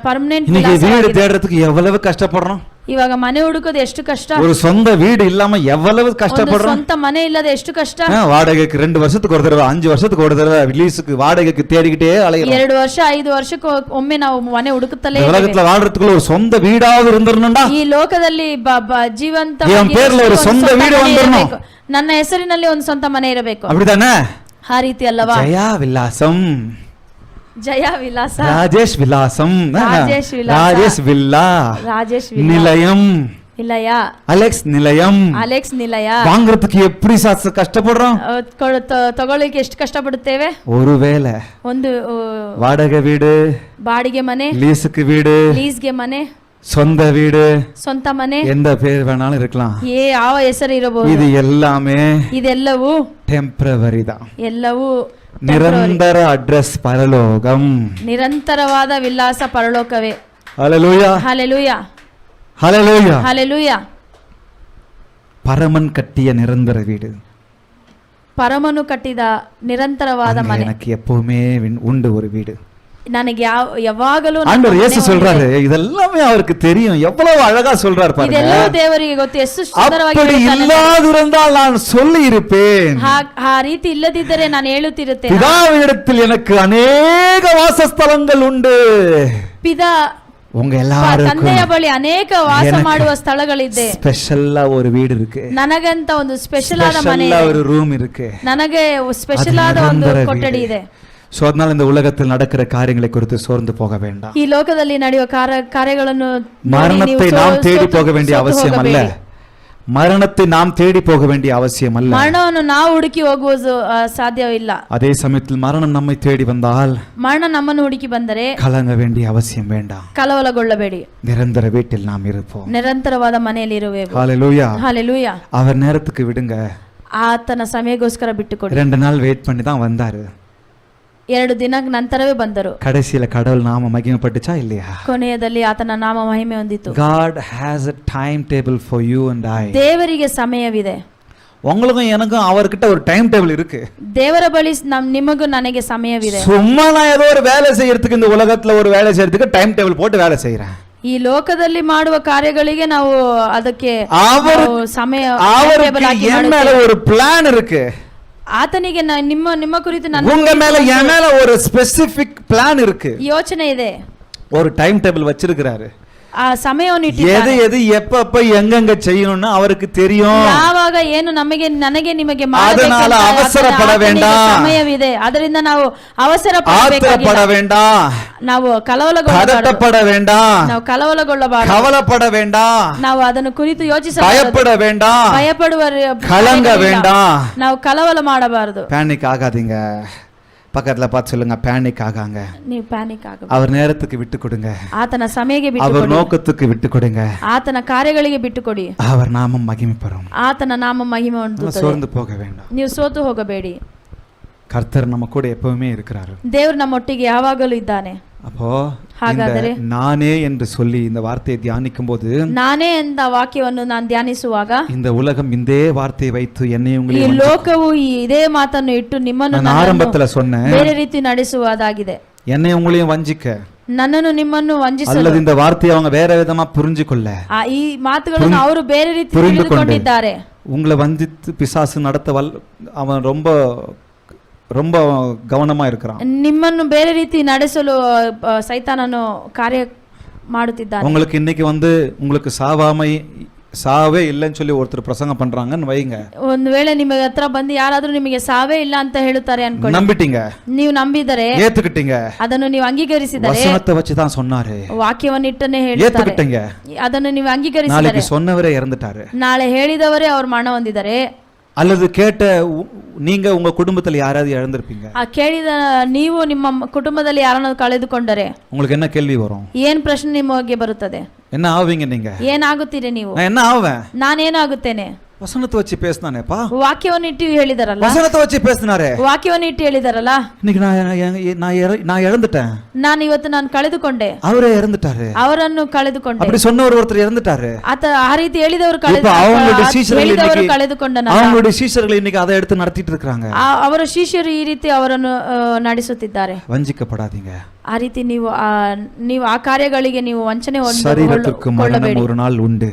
ಪರ್ಮನೆಂಟ್ இன்னைக்கு ವಿಳಾಸ. வீடு தேடுறதுக்கு எவ்வளவு கஷ்டப்படுறோம். ಇವಾಗ ಮನೆ ಹುಡುಕೋದು ಎಷ್ಟು ಕಷ್ಟ. ஒரு சொந்த வீடு இல்லாம எவ்வளவு கஷ்டப்படுறோம். ಸ್ವಂತ ಮನೆ ಇಲ್ಲದೆ ಎಷ್ಟು ಕಷ್ಟ. வாடகைக்கு 2 வருஷத்துக்கு ஒரு தடவை, 5 வருஷத்துக்கு ஒரு தடவை ரிலீஸுக்கு வாடகைக்கு தேடிக்கிட்டே அலையறோம். 2 ವರ್ಷ 5 ವರ್ಷಕ್ಕೆ ಒಮ್ಮೆ ನಾವು ಮನೆ ಹುಡುಕುತ್ತಲೇ இದ್ದೀವಿ. உலகத்துல வாழ்றதுக்குள்ள ஒரு சொந்த வீடாவது இருந்திரணும்டா. ಈ ಲೋಕದಲ್ಲಿ ಜೀವಂತ என் பேர்ல ஒரு சொந்த வீடு வந்துறணும். ನನ್ನ ಹೆಸರಿನಲ್ಲಿ ಒಂದು ಸ್ವಂತ ಮನೆ ಇರಬೇಕು. அப்படிதானே? ಆ ರೀತಿ ಅಲ್ಲವಾ? ஜெயா விலாசம், ಜಯ ವಿಲಾಸ, ராஜேஷ் விலாசம், ರಾಜೇಶ್ வில்லா, ರಾಜೇಶ್ நிலையம், ನಿಲಯ, அலெக்ஸ் நிலையம். ಅಲೆಕ್ಸ್ ನಿಲಯ வாங்குறதுக்கு எப்படி கஷ்டப்படுறோம். ತಗೊಳ್ಳಿಕ್ಕೆ ಎಷ್ಟು ಕಷ್ಟಪಡುತ್ತೇವೆ. ஒருவேளை ಒಂದು வாடகை வீடு, ಬಾಡಿಗೆ ಮನೆ, லீஸுக்கு வீடு, ಲೀಸ್ಗೆ ಮನೆ, சொந்த வீடு, ಸ್ವಂತ ಮನೆ, எந்த பேர் வேணாலும் இருக்கலாம். ಯಾವ ಹೆಸರು ಇರಬಹುದು. இது எல்லாமே ಇದೆಲ್ಲವೂ ಟೆಂಪರರಿ தான். ಎಲ್ಲವೂ ನಿರಂತರ ಅಡ್ರೆಸ್ ಪರಲೋಕಂ. ನಿರಂತರವಾದ ವಿಲಾಸ ಪರಲೋಕವೇ. ஹல்லேலூயா, ஹல்லேலூயா, ஹல்லேலூயா, ஹல்லேலூயா. பரமன் கட்டிய நிரந்தர வீடு. ಪರಮನು ಕಟ್ಟಿದ ನಿರಂತರವಾದ அங்க ಮನೆ. எனக்கு எப்பவுமே உண்டு ஒரு வீடு. ನನಗೆ ಯಾವಾಗಲೂ ஆண்டவர் இயேசு சொல்றாரு, இதெல்லாமே அவருக்கு தெரியும். எவ்வளவு அழகா சொல்றாரு பாருங்க. ಇದೆಲ್ಲವೂ ದೇವರಿಗೆ ಗೊತ್ತು, ಎಷ್ಟು ಸುಂದರವಾಗಿ அப்படி ಹೇಳ್ತಾನೆ. இல்லாதிருந்தால் நான் சொல்லி இருப்பேன். ಆ ರೀತಿ ಇಲ್ಲದಿದ್ದರೆ ನಾನು ಹೇಳುತ್ತಿರುತ್ತೇನೆ. பிதாவிடத்தில் எனக்கு அநேக வாசஸ்தலங்கள் உண்டு. ಪಿತಾ உங்க ತಂದೆಯ எல்லாருக்கும் ಬಳಿ ಅನೇಕ ವಾಸ ಮಾಡುವ ಸ್ಥಳಗಳಿದೆ. ஸ்பெஷல்லா ஒரு வீடு இருக்கு. ನನಗಂತ ಒಂದು ಸ್ಪೆಷಲ್ ಆದ ಮನೆ ஸ்பெஷல்லா ಇದೆ. ஒரு ரூம் இருக்கு. ನನಗೆ ಸ್ಪೆಷಲ್ ಆದ ಒಂದು நிரந்தர ಕೊಠಡಿ வீடு. ಇದೆ. சோ அதனால இந்த உலகத்தில் நடக்கிற காரியங்களை குறித்து சோர்ந்து போக வேண்டாம். ಈ ಲೋಕದಲ್ಲಿ ನಡೆಯುವ ಕಾರ್ಯಗಳನ್ನು ನೋಡಿ மரணத்தை ನೀವು நாம் தேடி ಸೋತು- போக வேண்டிய ಸೋತು அவசியம் அல்ல. ಹೋಗಬೇಡಿ. மரணத்தை நாம் தேடி போக வேண்டிய அவசியம் அல்ல. ಮರಣವನ್ನು ನಾವು ಹುಡುಕಿ ಹೋಗುವುದು ಸಾಧ್ಯವಿಲ್ಲ. அதே சமயத்தில் மரணம் நம்மை தேடி வந்தால் ಮರಣ ನಮ್ಮನ್ನು ಹುಡುಕಿ ಬಂದರೆ கலங்க வேண்டிய அவசியம் வேண்டாம். ಕಲವಲಗೊಳ್ಳಬೇಡಿ. நிரந்தர வீட்டில் நாம் இருப்போம். ನಿರಂತರವಾದ ಮನೆಯಲ್ಲಿ ಇರುವೆವು. ஹalleluya. ಹಲ್ಲೆಲೂಯಾ. அவர் நேரத்துக்கு விடுங்க. ಆತನ ಸಮಯಕ್ಕೋಸ್ಕರ ಬಿಟ್ಟುಕೊಡಿ. 2 நாள் வெயிட் பண்ணி தான் வந்தாரு. 2 ದಿನ ನಂತರವೇ ಬಂದರು. கடைசியில கடவுள் நாம மகிமைப்பட்டுச்சா இல்லையா? ಕೊನೆಯದಲ್ಲಿ ಆತನ ನಾಮ ಮಹಿಮೆ ಹೊಂದಿತು. God has a timetable for you and I. ದೇವರಿಗೆ ಸಮಯವಿದೆ. உங்களுக்கும் எனக்கும் அவர்கிட்ட ஒரு டைம் டேபிள் இருக்கு. ದೇವರ ಬಳಿ ನಿಮಗೂ ನನಗೆ ಸಮಯವಿದೆ. சும்மா நான் ஏதோ ஒரு வேலை செய்யறதுக்கு இந்த உலகத்துல ஒரு வேலை செய்யறதுக்கு டைம் டேபிள் போட்டு வேலை செய்யறேன். ಈ ಲೋಕದಲ್ಲಿ ಮಾಡುವ ಕಾರ್ಯಗಳಿಗೆ ನಾವು ಅದಕ್ಕೆ ಸಮಯ அவருக்கு என் மேல ஒரு பிளான் இருக்கு. ಆತನಿಗೆ ನಿಮ್ಮ ಕುರಿತು உங்க மேல என் மேல ஒரு ஸ்பெசிபிக் பிளான் இருக்கு. ಯೋಚನೆ ಇದೆ. ஒரு டைம் டேபிள் வச்சிருக்கிறாரு. ಆ ಸಮಯವನ್ನು எது ಇಟ್ಟಿದ್ದಾನೆ. எது எப்ப எங்கெங்க செய்யணும்னு அவருக்கு தெரியும். ಯಾವಾಗ ಏನು ನನಗೆ ನಿಮಗೆ அதனால அவசரப்பட வேண்டாம். ಸಮಯವಿದೆ. ಅದರಿಂದ ನಾವು ஆத்திரப்பட வேண்டாம். ನಾವು பதட்டப்பட வேண்டாம். ನಾವು ಕಲವಲಗೊಳ್ಳಬಾರದು. கவலைப்பட வேண்டாம். ನಾವು ಅದನ್ನು ಕುರಿತು ಯೋಚಿಸಬಾರದು. பயப்பட வேண்டாம். ಭಯಪಡುವ கலங்க வேண்டாம். ನಾವು ಕಲವಲ ಮಾಡಬಾರದು. பேனிக் ஆகாதீங்க. பக்கத்துல பார்த்து சொல்லுங்க, பேனிக் ஆகாங்க. ನೀವು ಪ್ಯಾನಿಕ್ ಆಗಬೇಡಿ. அவர் நேரத்துக்கு விட்டு கொடுங்க. ಆತನ ಸಮಯಕ್ಕೆ ಬಿಟ್ಟು அவர் ಕೊಡಿ. நோக்கத்துக்கு விட்டு கொடுங்க. ಆತನ ಕಾರ್ಯಗಳಿಗೆ ಬಿಟ್ಟು ಕೊಡಿ. அவர் நாமம் மகிமைப்படும். ಆತನ ನಾಮ ಮಹಿಮೆ ಹೊಂದುತ್ತದೆ. சோர்ந்து போக வேண்டாம். ನೀವು ಸೋತು ಹೋಗಬೇಡಿ. கர்த்தர் நம்ம கூட எப்பவுமே இருக்கிறாரு. ದೇವರು ನಮ್ಮೊಟ್ಟಿಗೆ ಯಾವಾಗಲೂ ಇದ್ದಾನೆ. அப்போ ಹಾಗಾದರೆ நானே என்று சொல்லி இந்த வார்த்தையை தியானிக்கும் போது, ನಾನೇ ಎಂದ ವಾಕ್ಯವನ್ನು ನಾನು ಧ್ಯಾನಿಸುವಾಗ, இந்த உலகம் இந்த வார்த்தையை வைத்து என்னை ಈ உங்களை ಲೋಕವು ಇದೇ ಮಾತನ್ನು ಇಟ್ಟು ನಿಮ್ಮನ್ನು நான் ஆரம்பத்துல சொன்னேன், ಬೇರೆ ರೀತಿ ನಡೆಸುವುದಾಗಿದೆ. என்னை உங்களையும் வஞ்சிக்க ನನ್ನನ್ನು ನಿಮ್ಮನ್ನು ವಂಚಿಸಲು, அல்லது இந்த வார்த்தையை அவங்க வேற விதமா புரிஞ்சுக்கொள்ள, ಈ ಮಾತುಗಳನ್ನು ಅವರು ಬೇರೆ ರೀತಿ ತಿಳಿದುಕೊಂಡಿದ್ದಾರೆ. உங்களை வஞ்சித்து பிசாசு நடத்த அவன் ரொம்ப ரொம்ப கவனமா இருக்கிறான். ನಿಮ್ಮನ್ನು ಬೇರೆ ರೀತಿ ನಡೆಸಲು ಸೈತಾನನು ಕಾರ್ಯ ಮಾಡುತ್ತಿದ್ದಾನೆ. உங்களுக்கு இன்னைக்கு உங்களுக்கு சாவே இல்லைன்னு சொல்லி ஒருத்தர் பிரசங்கம் பண்றாங்கன்னு வைங்க. ಒಂದು ವೇಳೆ ನಿಮ್ಮ ಹತ್ರ ಬಂದು ಯಾರಾದ್ರೂ ನಿಮಗೆ ಸಾವೇ ಇಲ್ಲ ಅಂತ ಹೇಳುತ್ತಾರೆ ಅನ್ಕೊಳ್ಳಿ. நம்பிட்டீங்க, ನೀವು ನಂಬಿದರೆ, ஏத்துக்கிட்டீங்க, ಅದನ್ನು ನೀವು ಅಂಗೀಕರಿಸಿದರೆ, வசனத்தை வச்சு தான் சொன்னாரு, ವಾಕ್ಯವನ್ನು ಇಟ್ಟನೆ ಹೇಳ್ತಾರೆ, ஏத்துக்கிட்டீங்க, ಅದನ್ನು ನೀವು ಅಂಗೀಕರಿಸಿದರೆ, நாளைக்கு சொன்னவரே இறந்துட்டாரு, ನಾಳೆ ಹೇಳಿದವರೇ ಅವರು ಮರಣ ಹೊಂದಿದ್ದಾರೆ, அல்லது கேட்ட நீங்க உங்க குடும்பத்துல யாராவது இழந்திருப்பீங்க. ಆ ಕೇಳಿದ ನೀವು ನಿಮ್ಮ ಕುಟುಂಬದಲ್ಲಿ ಯಾರನ್ನು ಕಳೆದುಕೊಂಡರೆ உங்களுக்கு என்ன கேள்வி வரும்? ಏನ್ ಪ್ರಶ್ನೆ ನಿಮಗೆ ಬರುತ್ತದೆ? என்ன ஆவீங்க நீங்க? ಏನಾಗುತ್ತೀರಿ ನೀವು? நான் என்ன ஆவேன்? ನಾನೇನಾಗುತ್ತೇನೆ? வசனத்தை வச்சு பேசினானேப்பா. ವಾಕ್ಯವನ್ನು ಇಟ್ಟು ಹೇಳಿದಾರಲ್ಲ, வசனத்தை வச்சு பேசினாரே, ವಾಕ್ಯವನ್ನು ಇಟ್ಟು ಹೇಳಿದಾರಲ್ಲ. இன்னைக்கு நான் இழந்துட்டேன், ನಾನು ಕಳೆದುಕೊಂಡೆ, அவரே இறந்துட்டாரு, ಅವರನ್ನು ಕಳೆದುಕೊಂಡೆ. அப்படி சொன்னவர் ஒருத்தர் இறந்துட்டாரு. ಆ ರೀತಿ ಹೇಳಿದವರು அவங்களுடைய ಕಳೆದುಕೊಂಡನ, அவங்களுடைய சீஷர்கள் இன்னைக்கு அதை எடுத்து நடத்திட்டு இருக்காங்க. ಅವರ ಶಿಷ್ಯರು ಈ ರೀತಿ ಅವರನ್ನು ನಡೆಸುತ್ತಿದ್ದಾರೆ. வஞ்சிக்கப்படாதீங்க. ಆ ರೀತಿ ನೀವು ಆ ಕಾರ್ಯಗಳಿಗೆ ನೀವು ವಂಚನೆ சரீரத்துக்கு மரணம் ஒரு நாள் உண்டு.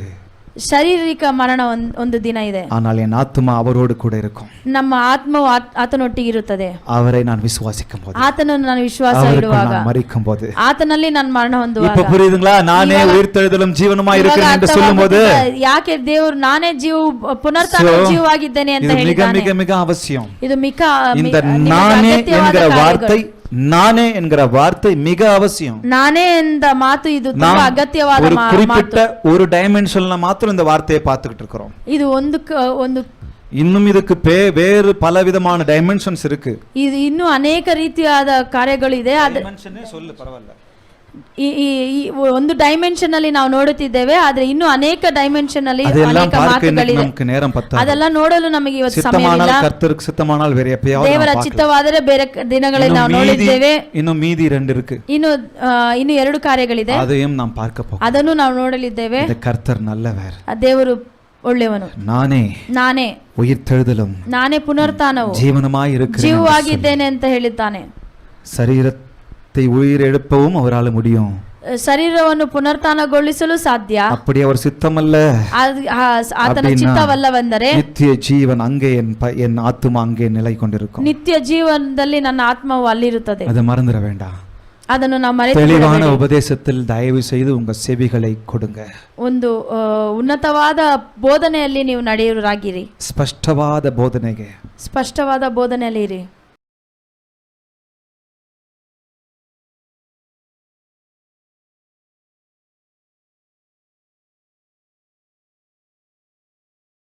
ಶಾರೀರಿಕ ಮರಣ ಒಂದು ದಿನ ಇದೆ. ஆனால் என் ஆத்துமா அவரோடு கூட இருக்கும். ನಮ್ಮ ಆತ್ಮವು ಆತನೊಟ್ಟಿಗೆ ಇರುತ್ತದೆ. அவரை நான் விசுவாசிக்கும் போது, ಆತನನ್ನು ನಾನು ವಿಶ್ವಾಸ ಇಡುವಾಗ, மரிக்கும் போது, ಆತನಲ್ಲಿ ನಾನು ಮರಣ ಹೊಂದುವಾಗ. இப்ப புரியுதுங்களா? நானே உயிர்த்தெழுதலும் ஜீவனுமா இருக்கிறேன் என்று சொல்லும்போது, ಯಾಕೆ ದೇವರು ನಾನೇ ಪುನರ್ತಾನ ಜೀವವಾಗಿದ್ದೇನೆ ಅಂತ ಹೇಳಿದ್ದಾನೆ. மிக மிக அவசியம். ಇದು இந்த நானே என்கிற வார்த்தை, நானே என்கிற வார்த்தை மிக அவசியம். ನಾನೇ ಎಂದ ಮಾತು ಇದು ತುಂಬಾ ಅಗತ್ಯವಾದ ஒரு ಮಾತು. குறிப்பிட்ட ஒரு டைமென்ஷன்ல மாத்திரம் இந்த வார்த்தையை பார்த்துக்கிட்டு இருக்கிறோம். ಇದು ಒಂದು இன்னும் இதுக்கு வேறு பல விதமான டைமென்ஷன்ஸ் இருக்கு. ಇದು ಇನ್ನೂ ಅನೇಕ ರೀತಿಯಾದ ಕಾರ್ಯಗಳಿದೆ. சொல்லு பரவாயில்ல. ಈ ಒಂದು ಡೈಮೆನ್ಷನ್ ಅಲ್ಲಿ ನಾವು ನೋಡುತ್ತಿದ್ದೇವೆ, ಆದ್ರೆ ಇನ್ನೂ ಅನೇಕ ಡೈಮೆನ್ಷನ್ ಅಲ್ಲಿ ಅನೇಕ ಮಾತುಗಳಿದೆ. ಅದೆಲ್ಲ ನೋಡಲು ನಮಗೆ ಇವತ್ತು ಸಮಯವಿಲ್ಲ. ಕರ್ತருக்கு சித்தமானால் வேற எப்பயாவது ದೇವರ ಚಿತ್ತವಾದರೆ ಬೇರೆ ದಿನಗಳಲ್ಲಿ ನಾವು ನೋಡಿದ್ದೇವೆ. ಇನ್ನು மீதி 2 இருக்கு. ಇನ್ನು 2 ಕಾರ್ಯಗಳಿದೆ. அதையும் நாம் பார்க்க போகிறோம். ಅದನ್ನು ನಾವು ನೋಡಲಿದ್ದೇವೆ. கர்த்தர் நல்லவர். ದೇವರು ಒಳ್ಳೆಯವನು, ನಾನೇ உயிர்த்தெழுதலும் ನಾನೇ ಪುನರುತ್ಥಾನವು ஜீவனமாய் இருக்கிறேன் ಜೀವವಾಗಿದ್ದೇನೆ ಅಂತ ಹೇಳಿದ್ದಾನೆ. சரீரத்தை உயிரெழுப்பவும் அவரால் முடியும். ಶರೀರವನ್ನು ಪುನರುತ್ಥಾನಗೊಳಿಸಲು ಸಾಧ್ಯ. அப்படி அவர் சித்தமல்ல, ಆತನ ಚಿತ್ತವಲ್ಲವೆಂದರೆ நித்திய ஜீவன் அங்கே என் ஆத்துமா அங்கே நிலை கொண்டிருக்கும். ನಿತ್ಯ ಜೀವನದಲ್ಲಿ ನನ್ನ ಆತ್ಮವು ಅಲ್ಲಿರುತ್ತದೆ. அதை மறந்துட வேண்டாம். ಅದನ್ನು ನಾವು ಮರೆತು தெளிவான உபதேசத்தில் தயவு செய்து உங்க செவிகளை கொடுங்க. ಒಂದು ಉನ್ನತವಾದ ಬೋಧನೆಯಲ್ಲಿ ನೀವು ನಡೆಯುವರಾಗಿರಿ. ಸ್ಪಷ್ಟವಾದ ಬೋಧನೆಗೆ ಸ್ಪಷ್ಟವಾದ ಬೋಧನೆಯಲ್ಲಿ ಇರಿ.